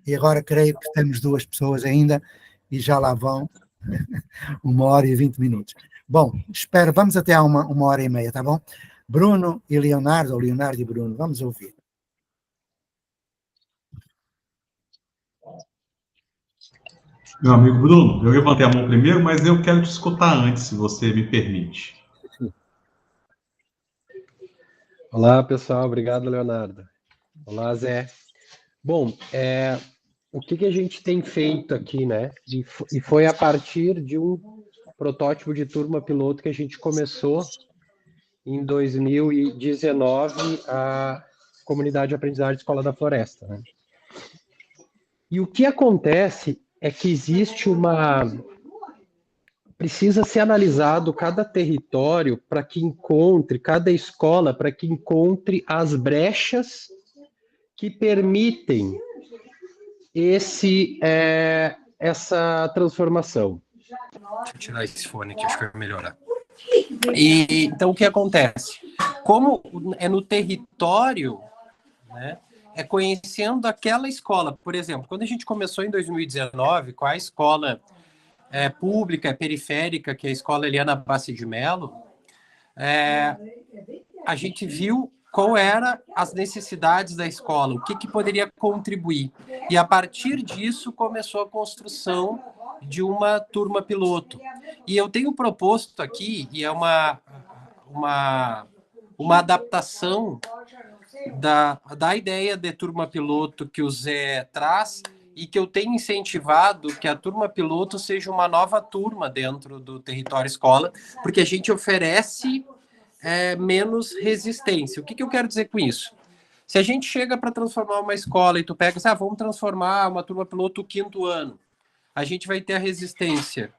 E agora creio que temos 2 pessoas ainda e já lá vão 1h20. Bom, espero, vamos até a 1h30, tá bom? Bruno e Leonardo, ou Leonardo e Bruno, vamos ouvir. Meu amigo Bruno, eu levantei a mão primeiro, mas eu quero te escutar antes, se você me permite. Olá, pessoal. Obrigado, Leonardo. Olá, Zé. Bom, o que a gente tem feito aqui, né? E foi a partir de um protótipo de turma piloto que a gente começou em 2019 a comunidade de aprendizagem Escola da Floresta, né? E o que acontece é que existe precisa ser analisado cada território para que encontre, cada escola para que encontre as brechas que permitem essa transformação. Deixa eu tirar esse fone aqui, acho que vai melhorar. Então, o que acontece? Como é no território, né, é conhecendo aquela escola. Por exemplo, quando a gente começou em 2019, com a escola pública, periférica, que é a Escola Eliana Bassi de Mello, a gente viu qual eram as necessidades da escola, o que poderia contribuir. E, a partir disso, começou a construção de uma turma piloto. E eu tenho proposto aqui, e é uma adaptação da ideia de turma piloto que o Zé traz, e que eu tenho incentivado que a turma piloto seja uma nova turma dentro do território escola, porque a gente oferece menos resistência. O que eu quero dizer com isso? Se a gente chega para transformar uma escola e tu pega assim, vamos transformar uma turma piloto o 5º ano, a gente vai ter a resistência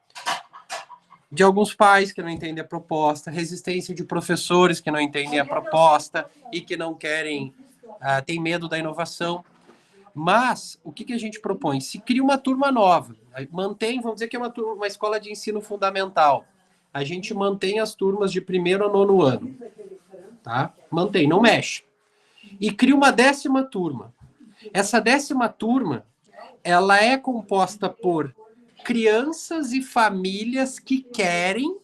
de alguns pais que não entendem a proposta, resistência de professores que não entendem a proposta e que não querem, têm medo da inovação. Mas, o que a gente propõe? Se cria uma turma nova, mantém, vamos dizer que é uma escola de ensino fundamental, a gente mantém as turmas de 1º a 9º ano, tá? Mantém, não mexe. E cria uma 10ª turma. Essa 10ª turma, ela é composta por crianças e famílias que querem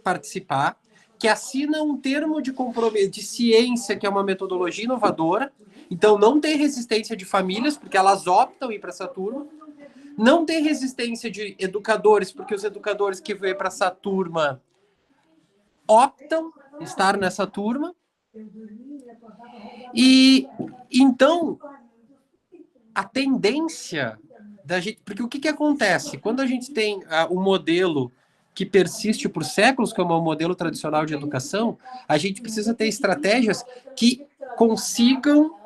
participar, que assinam um termo de compromisso de ciência, que é uma metodologia inovadora. Então, não tem resistência de famílias, porque elas optam ir para essa turma. Não tem resistência de educadores, porque os educadores que vêm para essa turma optam estar nessa turma. E, então, a tendência da gente... Porque o que acontece? Quando a gente tem um modelo que persiste por séculos, como é o modelo tradicional de educação, a gente precisa ter estratégias que consigam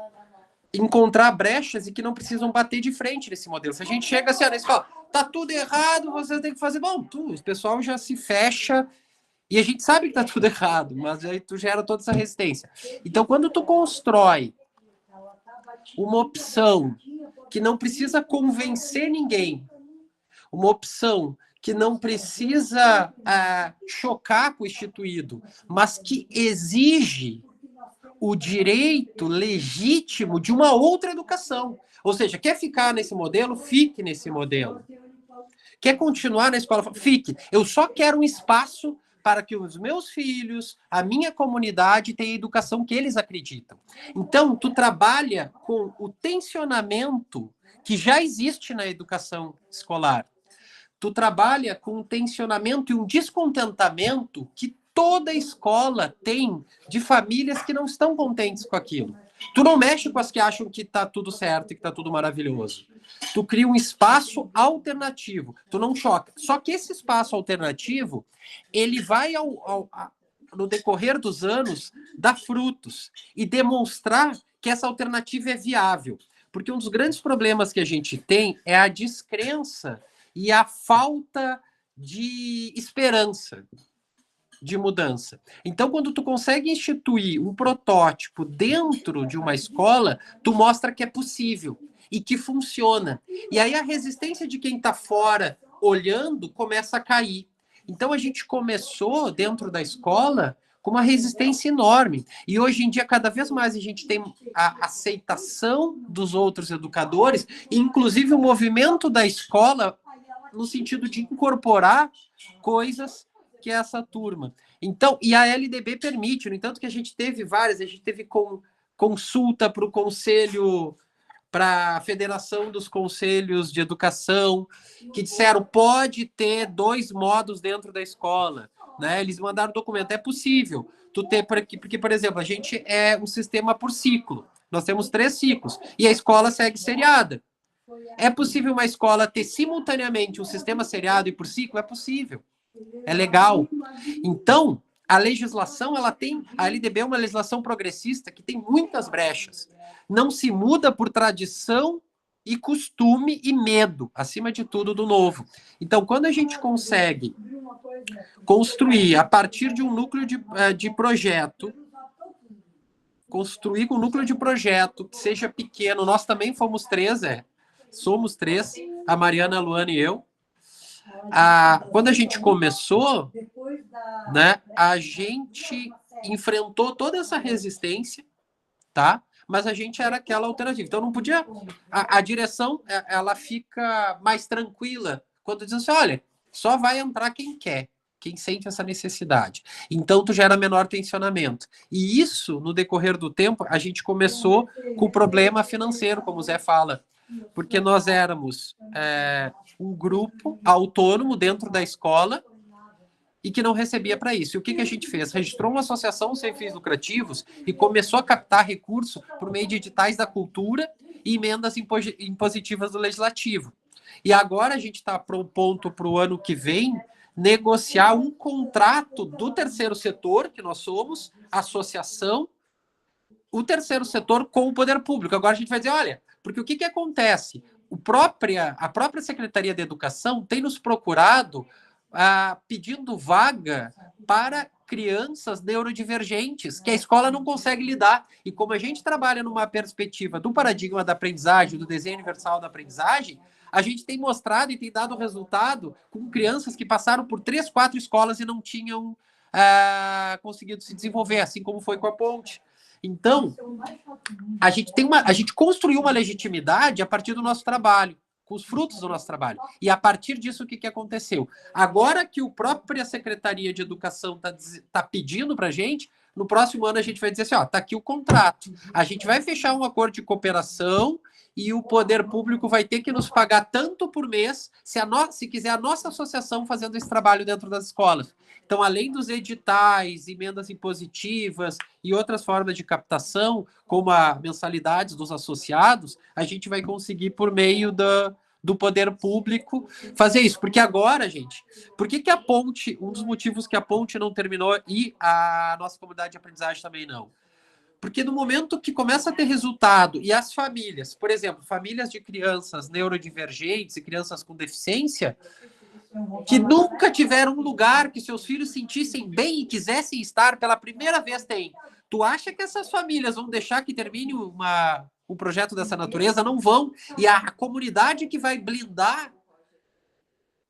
encontrar brechas e que não precisam bater de frente nesse modelo. Se a gente chega assim na escola, tá tudo errado, vocês têm que fazer... Bom, o pessoal já se fecha e a gente sabe que tá tudo errado, mas aí tu gera toda essa resistência. Então, quando tu constrói uma opção que não precisa convencer ninguém, uma opção que não precisa chocar com o instituído, mas que exige o direito legítimo de uma outra educação. Ou seja, quer ficar nesse modelo? Fique nesse modelo. Quer continuar na escola? Fique. Eu só quero um espaço para que os meus filhos, a minha comunidade, tenham a educação que eles acreditam. Então, tu trabalha com o tensionamento que já existe na educação escolar. Tu trabalha com um tensionamento e um descontentamento que toda escola tem de famílias que não estão contentes com aquilo. Tu não mexe com as que acham que está tudo certo e que está tudo maravilhoso. Tu cria um espaço alternativo. Tu não choca. Só que esse espaço alternativo, ele vai, no decorrer dos anos, dar frutos e demonstrar que essa alternativa é viável. Porque um dos grandes problemas que a gente tem é a descrença e a falta de esperança. de mudança. Então, quando tu consegue instituir um protótipo dentro de uma escola, tu mostra que é possível e que funciona. E aí a resistência de quem está fora olhando começa a cair. Então, a gente começou dentro da escola com uma resistência enorme. E hoje em dia, cada vez mais a gente tem a aceitação dos outros educadores, inclusive o movimento da escola no sentido de incorporar coisas que é essa turma. Então, e a LDB permite, no entanto que a gente teve várias, a gente teve consulta para o Conselho, para a Federação dos Conselhos de Educação, que disseram pode ter 2 modos dentro da escola, né? Eles mandaram documento, é possível tu ter, porque, por exemplo, a gente é um sistema por ciclo, nós temos 3 ciclos, e a escola segue seriada. É possível uma escola ter simultaneamente um sistema seriado e por ciclo? É possível. É legal. Então, a legislação, a LDB é uma legislação progressista que tem muitas brechas. Não se muda por tradição e costume e medo, acima de tudo, do novo. Então, quando a gente consegue construir a partir de um núcleo de projeto, construir com um núcleo de projeto que seja pequeno, nós também fomos 3, somos 3, a Mariana, a Luana e eu. Quando a gente começou, né, a gente enfrentou toda essa resistência, tá? Mas a gente era aquela alternativa. Então não podia... A direção, ela fica mais tranquila quando diz assim, olha, só vai entrar quem quer, quem sente essa necessidade. Então tu gera menor tensionamento. E isso, no decorrer do tempo, a gente começou com problema financeiro, como o Zé fala, porque nós éramos um grupo autônomo dentro da escola e que não recebia para isso. E o que a gente fez? Registrou uma associação sem fins lucrativos e começou a captar recurso por meio de editais da cultura e emendas impositivas do legislativo. E agora a gente está propondo para o ano que vem negociar um contrato do terceiro setor, que nós somos, associação, o terceiro setor com o poder público. Agora a gente vai dizer, olha, porque o que acontece? A própria Secretaria de Educação tem nos procurado pedindo vaga para crianças neurodivergentes, que a escola não consegue lidar. E como a gente trabalha numa perspectiva do paradigma da aprendizagem, do desenho universal da aprendizagem, a gente tem mostrado e tem dado resultado com crianças que passaram por 3, 4 escolas e não tinham conseguido se desenvolver, assim como foi com a Ponte. Então, a gente construiu uma legitimidade a partir do nosso trabalho, com os frutos do nosso trabalho. E a partir disso, o que aconteceu? Agora que a própria Secretaria de Educação está pedindo para a gente, no próximo ano a gente vai dizer assim, está aqui o contrato. A gente vai fechar um acordo de cooperação e o poder público vai ter que nos pagar tanto por mês, se quiser a nossa associação fazendo esse trabalho dentro das escolas. Então, além dos editais, emendas impositivas e outras formas de captação, como a mensalidades dos associados, a gente vai conseguir, por meio do poder público, fazer isso. Porque agora, gente, por que a Ponte, um dos motivos que a Ponte não terminou e a nossa comunidade de aprendizagem também não? Porque no momento que começa a ter resultado e as famílias, por exemplo, famílias de crianças neurodivergentes e crianças com deficiência, que nunca tiveram um lugar que seus filhos sentissem bem e quisessem estar, pela primeira vez tem. Tu acha que essas famílias vão deixar que termine um projeto dessa natureza? Não vão. E a comunidade que vai blindar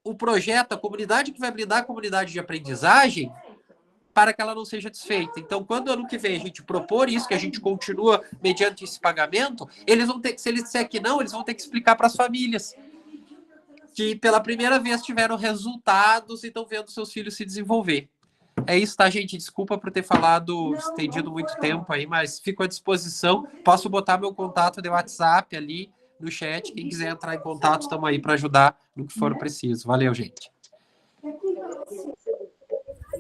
o projeto, a comunidade que vai blindar a comunidade de aprendizagem, para que ela não seja desfeita. Então, quando ano que vem a gente propor isso, que a gente continua mediante esse pagamento, eles vão ter que, se eles disser que não, eles vão ter que explicar para as famílias que pela primeira vez tiveram resultados e estão vendo seus filhos se desenvolver. É isso, tá, gente? Desculpa por ter falado, estendido muito tempo aí, mas fico à disposição. Posso botar meu contato de WhatsApp ali no chat. Quem quiser entrar em contato, estamos aí para ajudar no que for preciso. Valeu, gente.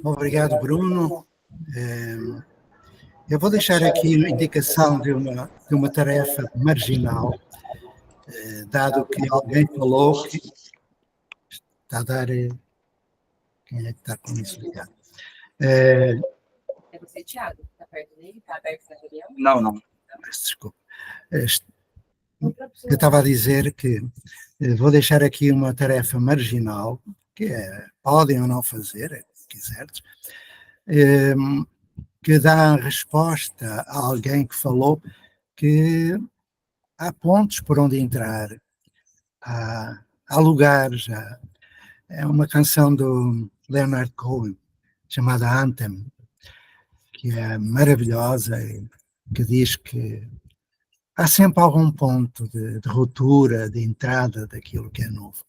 Obrigado, Bruno. Eu vou deixar aqui a indicação de uma tarefa marginal, dado que alguém falou que está a dar... Quem é que está com isso ligado? É você, Thiago? Está perto dele? Está aberto essa reunião? Não. Desculpa. Eu estava a dizer que vou deixar aqui uma tarefa marginal, que podem ou não fazer, quiseres, que dá resposta a alguém que falou que há pontos por onde entrar, há lugares. É uma canção do Leonard Cohen, chamada Anthem, que é maravilhosa e que diz que há sempre algum ponto de ruptura, de entrada daquilo que é novo.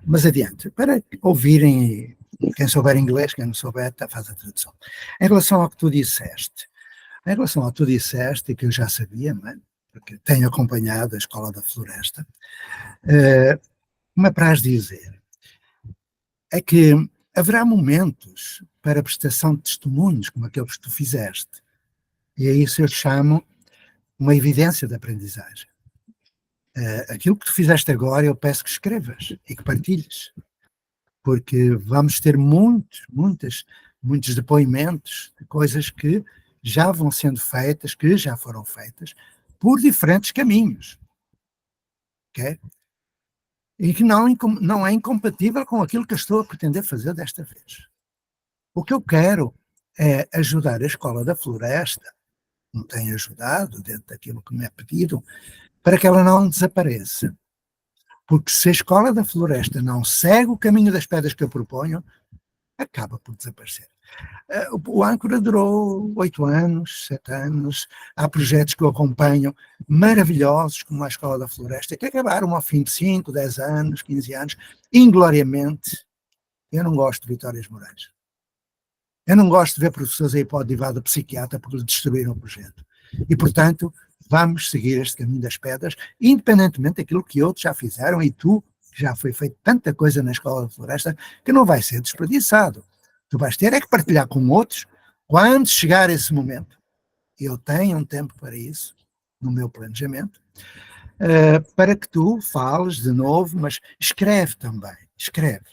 Mas adiante, para ouvirem, quem souber inglês, quem não souber, faz a tradução. Em relação ao que tu disseste, e que eu já sabia, não é? Porque tenho acompanhado a Escola da Floresta, me apraz dizer é que haverá momentos para prestação de testemunhos, como aqueles que tu fizeste, e a isso eu chamo uma evidência de aprendizagem. Aquilo que tu fizeste agora, eu peço que escrevas e que partilhes, porque vamos ter muitos depoimentos de coisas que já vão sendo feitas, que já foram feitas, por diferentes caminhos, ok? E que não é incompatível com aquilo que eu estou a pretender fazer desta vez. O que eu quero é ajudar a Escola da Floresta, como tem ajudado dentro daquilo que me é pedido, para que ela não desapareça. Porque se a Escola da Floresta não segue o caminho das pedras que eu proponho, acaba por desaparecer. O Âncora durou 8 anos, 7 anos, há projetos que eu acompanho maravilhosos, como a Escola da Floresta, que acabaram ao fim de 5, 10 anos, 15 anos, ingloriamente. Eu não gosto de vitórias morais. Eu não gosto de ver professores aí para o divã do psiquiatra porque lhe destruíram o projeto. E, portanto, vamos seguir este caminho das pedras, independentemente daquilo que outros já fizeram, e tu, já foi feito tanta coisa na Escola da Floresta, que não vai ser desperdiçado. Tu vais ter é que partilhar com outros quando chegar esse momento. Eu tenho um tempo para isso, no meu planejamento, para que tu fales de novo, mas escreve também, escreve.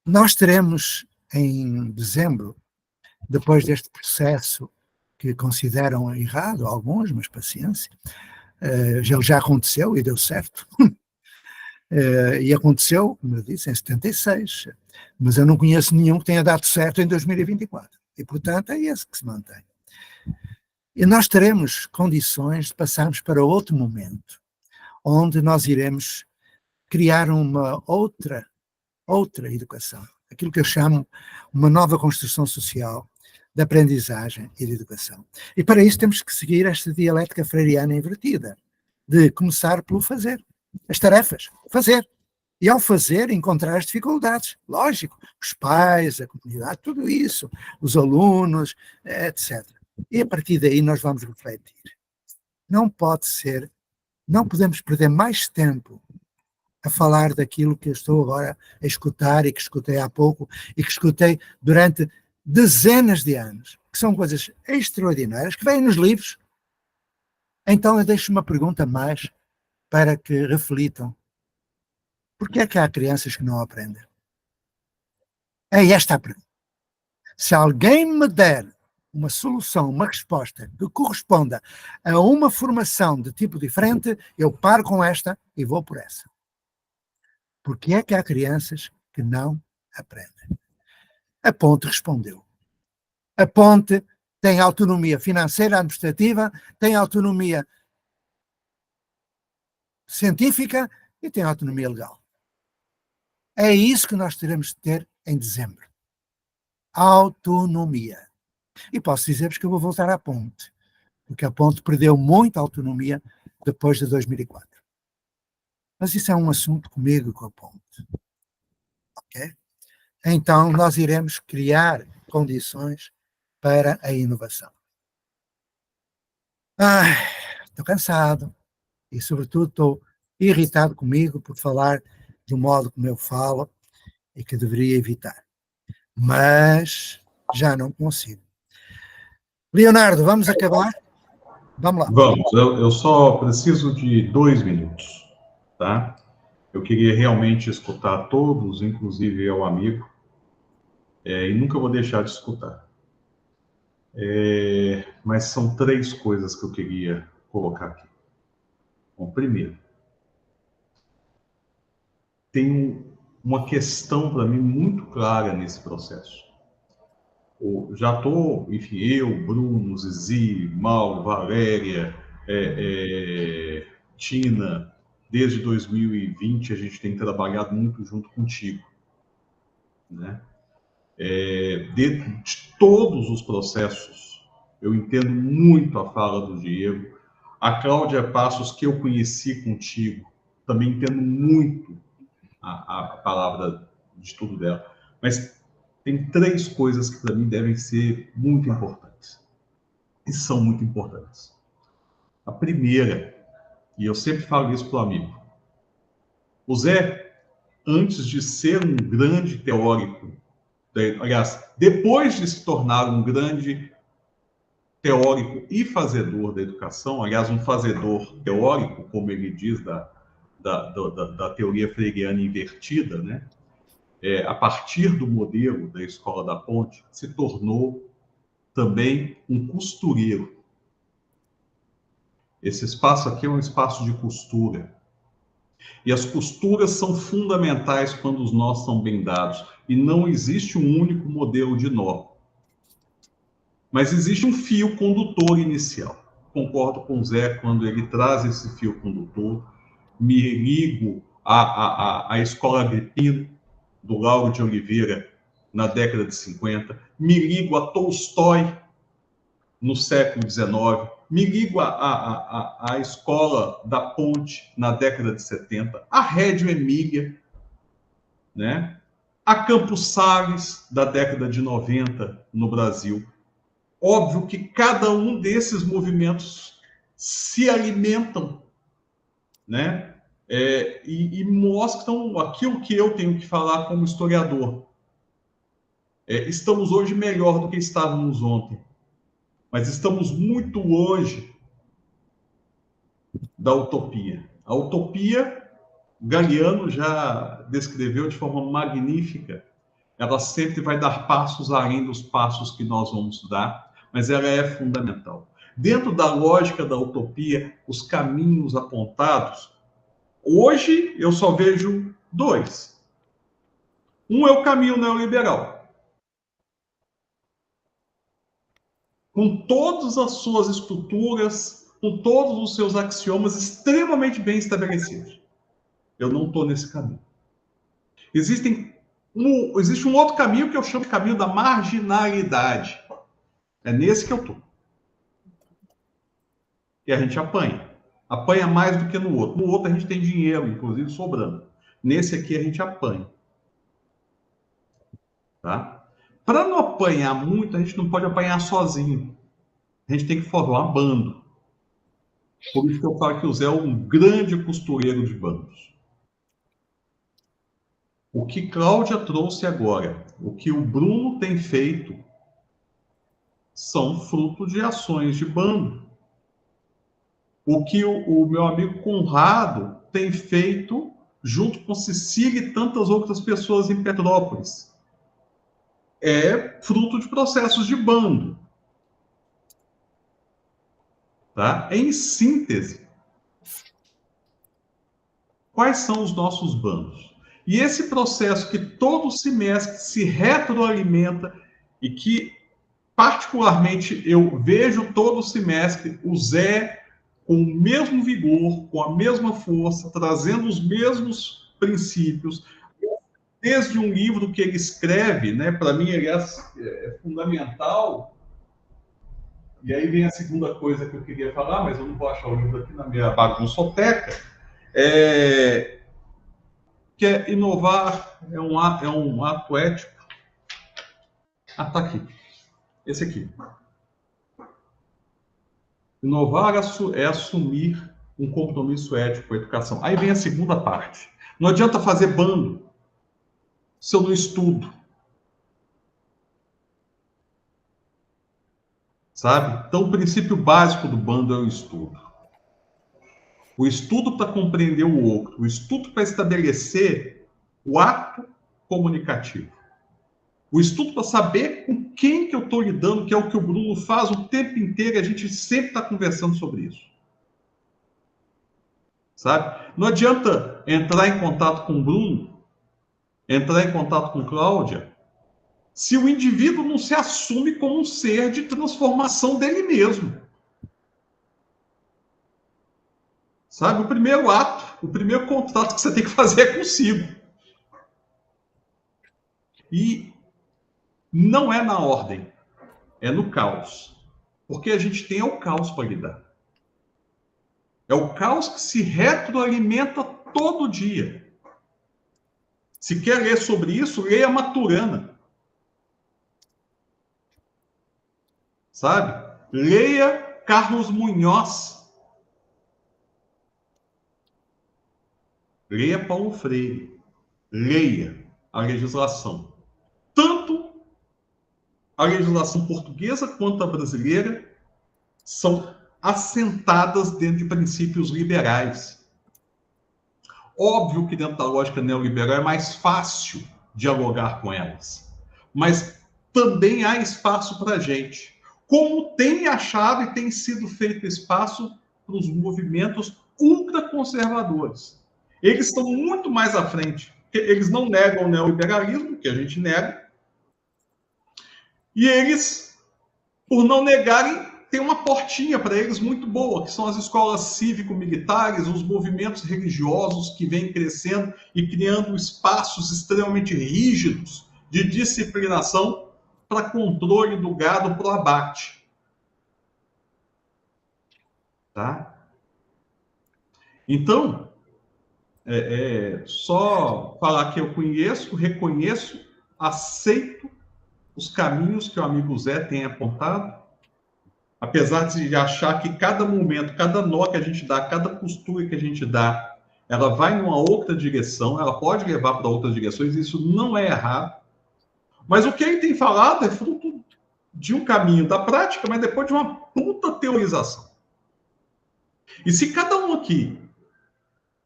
Nós teremos em dezembro, depois deste processo que consideram errado, alguns, mas paciência, ele já aconteceu e deu certo. E aconteceu, como eu disse, em 76, mas eu não conheço nenhum que tenha dado certo em 2024. E, portanto, é esse que se mantém. E nós teremos condições de passarmos para outro momento, onde nós iremos criar uma outra educação, aquilo que eu chamo uma nova construção social de aprendizagem e de educação. E para isso temos que seguir esta dialética freiriana invertida, de começar pelo fazer. As tarefas, fazer. E ao fazer, encontrar as dificuldades. Lógico, os pais, a comunidade, tudo isso, os alunos, etc. E a partir daí nós vamos refletir. Não pode ser, não podemos perder mais tempo a falar daquilo que eu estou agora a escutar e que escutei há pouco e que escutei durante dezenas de anos, que são coisas extraordinárias, que vêm nos livros. Então eu deixo uma pergunta mais para que reflitam. Por que é que há crianças que não aprendem? É esta a pergunta. Se alguém me der uma solução, uma resposta que corresponda a uma formação de tipo diferente, eu paro com esta e vou por essa. Por que é que há crianças que não aprendem? A Ponte respondeu. A Ponte tem autonomia financeira, administrativa, tem autonomia científica e tem autonomia legal. É isso que nós teremos de ter em dezembro. Autonomia. E posso dizer-vos que eu vou voltar à Ponte, porque a Ponte perdeu muita autonomia depois de 2004. Mas isso é um assunto comigo, com a Ponte. Ok? Então, nós iremos criar condições para a inovação. Estou cansado e, sobretudo, estou irritado comigo por falar do modo como eu falo e que deveria evitar. Mas já não consigo. Leonardo, vamos acabar? Vamos lá. Vamos, eu só preciso de 2 minutos, tá? Eu queria realmente escutar todos, inclusive ao amigo, e nunca vou deixar de escutar. Mas são 3 coisas que eu queria colocar aqui. Bom, primeiro, tem uma questão para mim muito clara nesse processo. Já estou, enfim, eu, Bruno, Zizi, Mauro, Valéria, Tina, desde 2020 a gente tem trabalhado muito junto contigo, né? Dentro de todos os processos, eu entendo muito a fala do Diego. A Cláudia Passos, que eu conheci contigo, também entendo muito a palavra de tudo dela. Mas tem 3 coisas que para mim devem ser muito importantes. E são muito importantes. A primeira, e eu sempre falo isso para o amigo, o Zé, antes de ser um grande teórico, aliás, depois de se tornar um grande teórico e fazedor da educação, aliás, um fazedor teórico, como ele diz, da teoria freiriana invertida, né? A partir do modelo da Escola da Ponte, se tornou também um costureiro. Esse espaço aqui é um espaço de costura. E as costuras são fundamentais quando os nós são bem dados. E não existe um único modelo de nó. Mas existe um fio condutor inicial. Concordo com o Zé quando ele traz esse fio condutor. Me ligo à Escola Agripino, do Lauro de Oliveira, na década de 50. Me ligo a Tolstói, no século XIX. Me ligo à Escola da Ponte, na década de 70. A Rédio Emília, né? A Campos Salles, da década de 90, no Brasil. Óbvio que cada um desses movimentos se alimentam, né? E mostram aquilo que eu tenho que falar como historiador. Estamos hoje melhor do que estávamos ontem, mas estamos muito longe da utopia. A utopia, Galeano já descreveu de forma magnífica. Ela sempre vai dar passos além dos passos que nós vamos dar, mas ela é fundamental. Dentro da lógica da utopia, os caminhos apontados, hoje eu só vejo 2. Um é o caminho neoliberal, com todas as suas estruturas, com todos os seus axiomas extremamente bem estabelecidos. Eu não estou nesse caminho. Existe um outro caminho que eu chamo de caminho da marginalidade. É nesse que eu estou. E a gente apanha. Apanha mais do que no outro. No outro a gente tem dinheiro, inclusive, sobrando. Nesse aqui a gente apanha. Tá? Para não apanhar muito, a gente não pode apanhar sozinho. A gente tem que formar um bando. Por isso que eu falo que o Zé é um grande costureiro de bandos. O que Cláudia trouxe agora, o que o Bruno tem feito, são fruto de ações de bando. O que o meu amigo Conrado tem feito junto com Cecília e tantas outras pessoas em Petrópolis. É fruto de processos de bando. Tá? Em síntese, quais são os nossos bandos? E esse processo que todo semestre se retroalimenta e que, particularmente, eu vejo todo semestre o Zé com o mesmo vigor, com a mesma força, trazendo os mesmos princípios, desde um livro que ele escreve, né? Para mim, aliás, é fundamental. E aí vem a segunda coisa que eu queria falar, mas eu não vou achar o livro aqui na minha bagunçoteca, que é inovar é um ato ético. Ah, tá aqui. Esse aqui. Inovar é assumir um compromisso ético com a educação. Aí vem a segunda parte. Não adianta fazer bando se eu não estudo. Sabe? Então, o princípio básico do bando é o estudo. O estudo para compreender o outro. O estudo para estabelecer o ato comunicativo. O estudo para saber com quem que eu estou lidando, que é o que o Bruno faz o tempo inteiro, e a gente sempre está conversando sobre isso. Sabe? Não adianta entrar em contato com o Bruno, entrar em contato com Cláudia, se o indivíduo não se assume como um ser de transformação dele mesmo. Sabe? O primeiro ato, o primeiro contrato que você tem que fazer é consigo. E não é na ordem, é no caos. Porque a gente tem o caos para lidar. É o caos que se retroalimenta todo dia. Se quer ler sobre isso, leia Maturana. Sabe? Leia Carlos Munhoz. Leia Paulo Freire. Leia a legislação. Tanto a legislação portuguesa quanto a brasileira são assentadas dentro de princípios liberais. Óbvio que dentro da lógica neoliberal é mais fácil dialogar com elas, mas também há espaço para a gente. Como tem achado e tem sido feito espaço para os movimentos ultraconservadores. Eles estão muito mais à frente. Eles não negam o neoliberalismo, que a gente nega, e eles, por não negarem, tem uma portinha para eles muito boa, que são as escolas cívico-militares, os movimentos religiosos que vêm crescendo e criando espaços extremamente rígidos de disciplinação para controle do gado para o abate. Tá? Então, só falar que eu conheço, reconheço, aceito os caminhos que o amigo Zé tem apontado, apesar de achar que cada momento, cada nó que a gente dá, cada postura que a gente dá, ela vai numa outra direção, ela pode levar para outras direções, isso não é errado. Mas o que ele tem falado é fruto de um caminho da prática, mas depois de uma puta teorização. E se cada um aqui,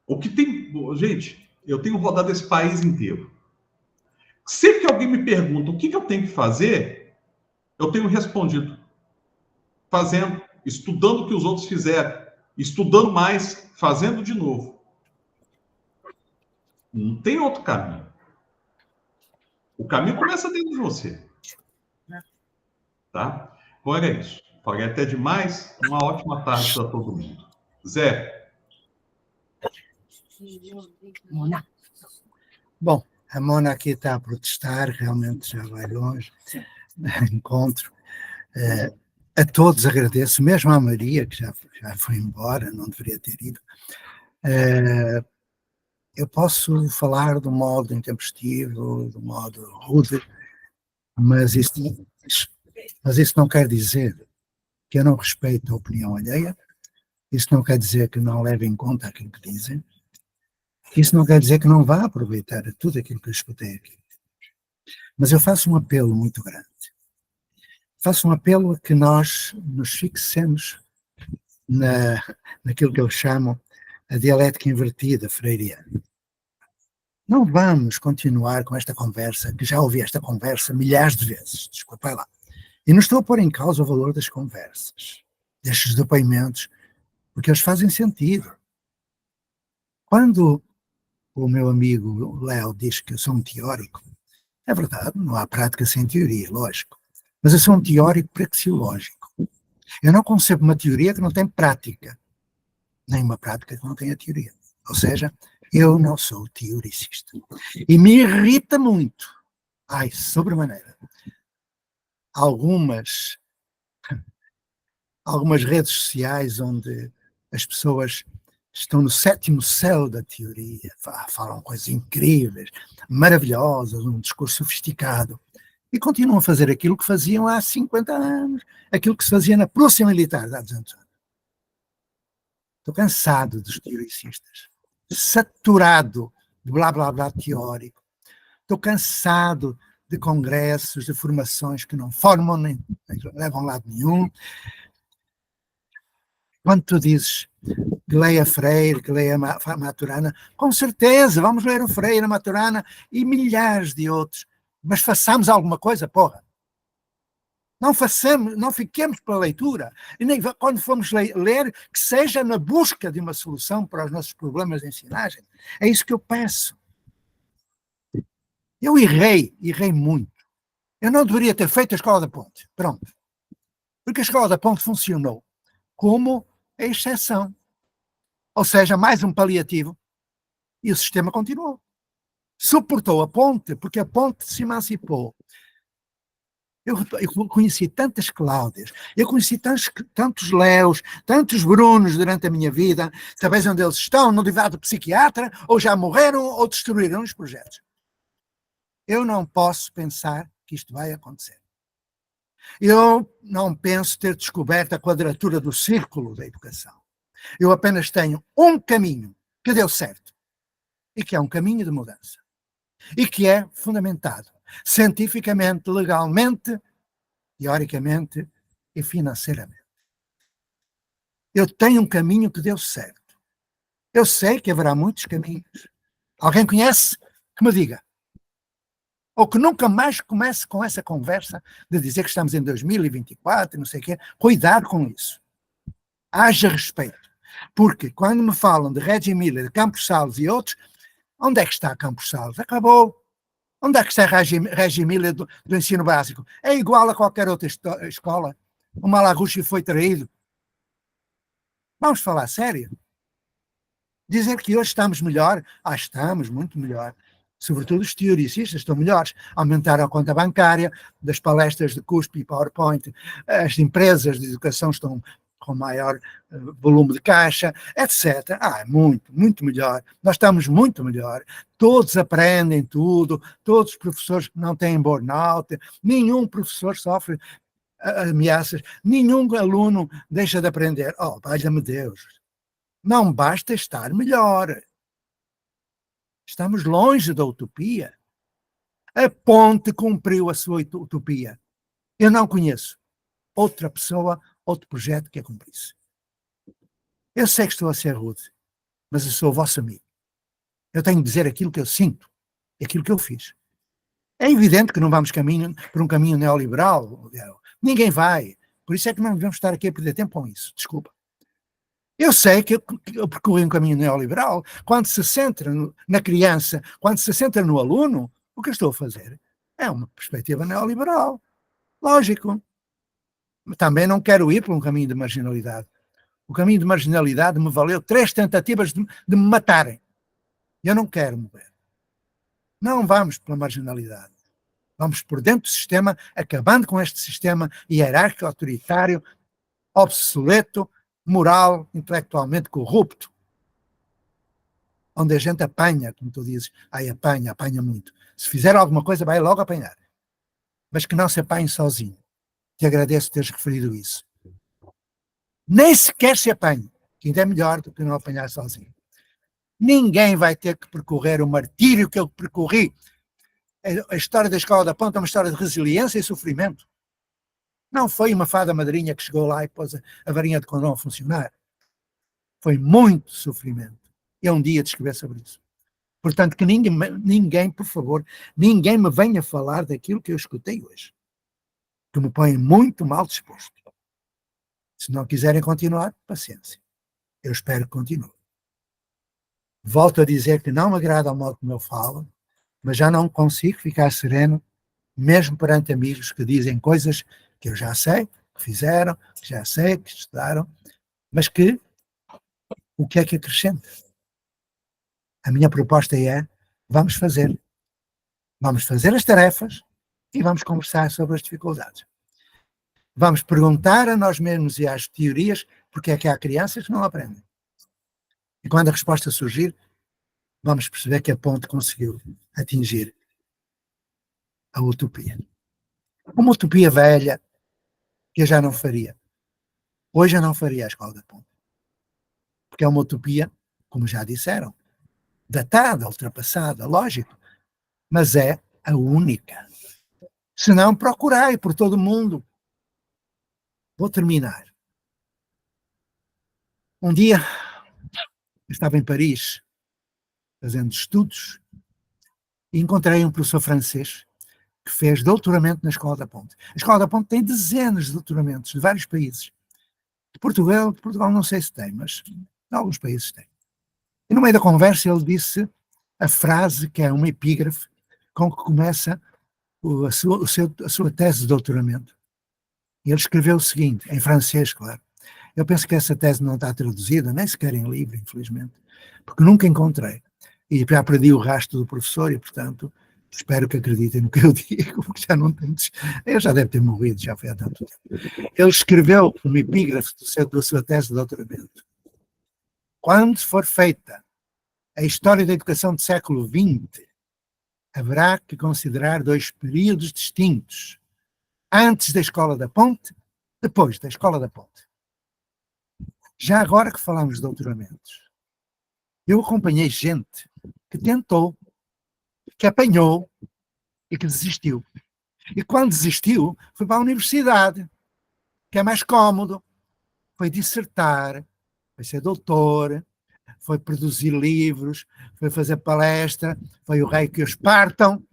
o que tem... Gente, eu tenho rodado esse país inteiro. Sempre que alguém me pergunta o que eu tenho que fazer, eu tenho respondido. Fazendo, estudando o que os outros fizeram, estudando mais, fazendo de novo. Não tem outro caminho. O caminho começa dentro de você. Tá? Bom, era isso. Falei até demais. Uma ótima tarde para todo mundo. Zé. Bom, a Mona aqui está a protestar, realmente já vai longe. Encontro. A todos agradeço, mesmo à Maria, que já foi embora, não deveria ter ido. Eu posso falar do modo intempestivo, do modo rude, mas isso não quer dizer que eu não respeito a opinião alheia, isso não quer dizer que não leve em conta aquilo que dizem, isso não quer dizer que não vá aproveitar tudo aquilo que eu escutei aqui. Mas eu faço um apelo muito grande. Faço um apelo a que nós nos fixemos naquilo que eu chamo a dialética invertida freiriana. Não vamos continuar com esta conversa, que já ouvi esta conversa milhares de vezes, desculpa lá. E não estou a pôr em causa o valor das conversas, destes depoimentos, porque eles fazem sentido. Quando o meu amigo Léo diz que eu sou um teórico, é verdade, não há prática sem teoria, lógico. Mas eu sou um teórico praxeológico. Eu não concebo uma teoria que não tem prática, nem uma prática que não tenha teoria. Ou seja, eu não sou teoricista. E me irrita muito, sobremaneira, algumas redes sociais onde as pessoas estão no 7º céu da teoria, falam coisas incríveis, maravilhosas, um discurso sofisticado, e continuam a fazer aquilo que faziam há 50 anos, aquilo que se fazia na Prússia Militar há 200 anos. Estou cansado dos teoricistas, saturado de blá blá blá teórico, estou cansado de congressos, de formações que não formam nem levam a lado nenhum. Quando tu dizes que leia Freire, que leia Maturana, com certeza, vamos ler o Freire, a Maturana e milhares de outros, mas façamos alguma coisa, porra. Não fiquemos pela leitura, e nem quando formos ler, que seja na busca de uma solução para os nossos problemas de ensinagem. É isso que eu peço. Eu errei muito. Eu não deveria ter feito a Escola da Ponte. Pronto. Porque a Escola da Ponte funcionou como a exceção. Ou seja, mais um paliativo. E o sistema continuou. Suportou a ponte, porque a ponte se emancipou. Eu conheci tantas Cláudias, eu conheci tantos Léos, tantos Brunos durante a minha vida. Sabes onde eles estão? No divã psiquiatra, ou já morreram, ou destruíram os projetos. Eu não posso pensar que isto vai acontecer. Eu não penso ter descoberto a quadratura do círculo da educação. Eu apenas tenho um caminho que deu certo, e que é um caminho de mudança, e que é fundamentado cientificamente, legalmente, teoricamente e financeiramente. Eu tenho um caminho que deu certo. Eu sei que haverá muitos caminhos. Alguém conhece? Que me diga. Ou que nunca mais comece com essa conversa de dizer que estamos em 2024 e não sei o quê. Cuidado com isso. Haja respeito. Porque quando me falam de Reggio Emilia, de Campos Salles e outros, onde é que está Campos Salles? Acabou. Onde é que está Reggio Emilia do ensino básico? É igual a qualquer outra escola. O Malaguchi foi traído. Vamos falar sério? Dizer que hoje estamos melhor? Estamos muito melhor. Sobretudo os teoricistas estão melhores. Aumentaram a conta bancária, das palestras de cuspe e PowerPoint, as empresas de educação estão com maior volume de caixa, etc. Muito, muito melhor. Nós estamos muito melhor. Todos aprendem tudo, todos os professores não têm burnout, nenhum professor sofre ameaças, nenhum aluno deixa de aprender. Valha-me Deus. Não basta estar melhor. Estamos longe da utopia. A ponte cumpriu a sua utopia. Eu não conheço outra pessoa, outro projeto que a cumprisse. Eu sei que estou a ser rude, mas eu sou o vosso amigo. Eu tenho de dizer aquilo que eu sinto, aquilo que eu fiz. É evidente que não vamos por um caminho neoliberal. Ninguém vai. Por isso é que não devemos estar aqui a perder tempo com isso. Desculpa. Eu sei que eu percorri um caminho neoliberal. Quando se centra na criança, quando se centra no aluno, o que eu estou a fazer é uma perspectiva neoliberal. Lógico. Também não quero ir por um caminho de marginalidade. O caminho de marginalidade me valeu 3 tentativas de me matarem. Eu não quero morrer. Não vamos pela marginalidade. Vamos por dentro do sistema, acabando com este sistema hierárquico, autoritário, obsoleto, moral, intelectualmente corrupto. Onde a gente apanha, como tu dizes, apanha muito. Se fizer alguma coisa, vai logo apanhar. Mas que não se apanhe sozinho. Te agradeço teres referido isso. Nem sequer se apanhe, que ainda é melhor do que não apanhar sozinho. Ninguém vai ter que percorrer o martírio que eu percorri. A história da Escola da Ponte é uma história de resiliência e sofrimento. Não foi uma fada madrinha que chegou lá e pôs a varinha de condão a funcionar. Foi muito sofrimento. E um dia de escrever sobre isso. Portanto, que ninguém, por favor, ninguém me venha falar daquilo que eu escutei hoje. Que me põe muito mal disposto. Se não quiserem continuar, paciência. Eu espero que continue. Volto a dizer que não me agrada o modo como eu falo, mas já não consigo ficar sereno, mesmo perante amigos que dizem coisas que eu já sei, que fizeram, que já sei, que estudaram, mas que o que é que acrescenta? A minha proposta é, vamos fazer as tarefas e vamos conversar sobre as dificuldades. Vamos perguntar a nós mesmos e às teorias porque é que há crianças que não aprendem. E quando a resposta surgir, vamos perceber que a ponte conseguiu atingir a utopia. Uma utopia velha que eu já não faria. Hoje eu não faria a Escola da Ponte. Porque é uma utopia, como já disseram, datada, ultrapassada, lógico, mas é a única. Se não, procurai por todo o mundo. Vou terminar. Um dia, eu estava em Paris, fazendo estudos, e encontrei um professor francês que fez doutoramento na Escola da Ponte. A Escola da Ponte tem dezenas de doutoramentos de vários países. De Portugal não sei se tem, mas em alguns países tem. E no meio da conversa ele disse a frase que é uma epígrafe com que começa a sua tese de doutoramento. Ele escreveu o seguinte, em francês, claro. Eu penso que essa tese não está traduzida, nem sequer em livro, infelizmente, porque nunca encontrei. E já perdi o rastro do professor e, portanto, espero que acreditem no que eu digo, porque já não tenho... Eu já deve ter morrido, já foi há tanto tempo. Ele escreveu um epígrafe da sua tese de doutoramento. Quando for feita a história da educação do século XX, haverá que considerar 2 períodos distintos. Antes da Escola da Ponte, depois da Escola da Ponte. Já agora que falamos de doutoramentos, eu acompanhei gente que tentou, que apanhou e que desistiu. E quando desistiu, foi para a universidade, que é mais cómodo, foi dissertar, foi ser doutor, foi produzir livros, foi fazer palestra, foi o rei que os partam.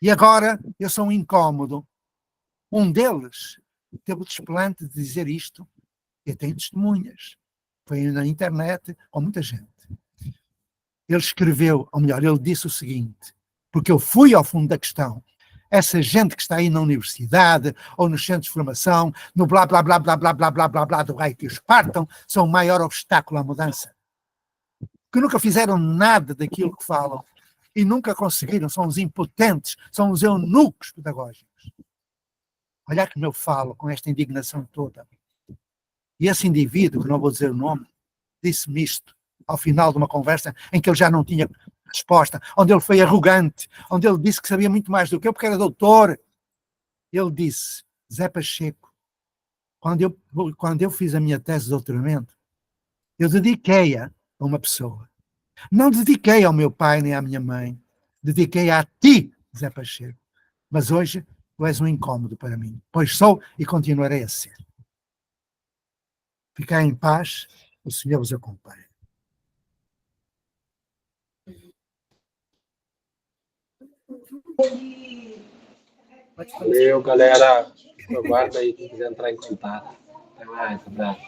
E agora eu sou um incómodo. Um deles teve o desplante de dizer isto, e tem testemunhas. Foi na internet com muita gente. Ele escreveu, ou melhor, ele disse o seguinte, porque eu fui ao fundo da questão. Essa gente que está aí na universidade ou nos centros de formação, no blá blá blá blá blá blá blá blá blá do raio que os partam, são o maior obstáculo à mudança. Que nunca fizeram nada daquilo que falam e nunca conseguiram, são os impotentes, são os eunucos pedagógicos. Olha como eu falo com esta indignação toda. E esse indivíduo, que não vou dizer o nome, disse-me isto ao final de uma conversa em que ele já não tinha resposta, onde ele foi arrogante, onde ele disse que sabia muito mais do que eu, porque era doutor. Ele disse, Zé Pacheco, quando eu fiz a minha tese de doutoramento, eu dediquei-a a uma pessoa. Não dediquei ao meu pai nem à minha mãe, dediquei a ti, Zé Pacheco. Mas hoje tu és um incómodo para mim, pois sou e continuarei a ser. Ficai em paz, o Senhor vos acompanhe. Valeu, galera. Aguarda aí quem quiser entrar em contato. Até mais, abraço.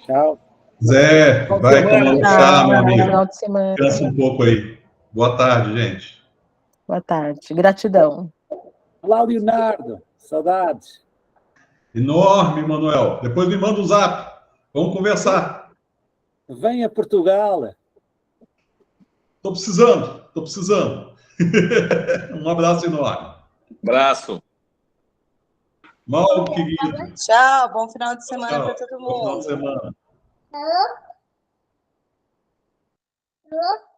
Tchau. Zé, vai almoçar, meu amigo. Final de semana. Descansa um pouco aí. Boa tarde, gente. Boa tarde. Gratidão. Olá, Leonardo. Saudades. Enorme, Manuel. Depois me manda o zap. Vamos conversar. Vem a Portugal. Tô precisando. Um abraço enorme. Abraço. Mal, querido. Tchau, bom final de semana Tchau. para todo mundo. Bom final de semana. Alô? Alô?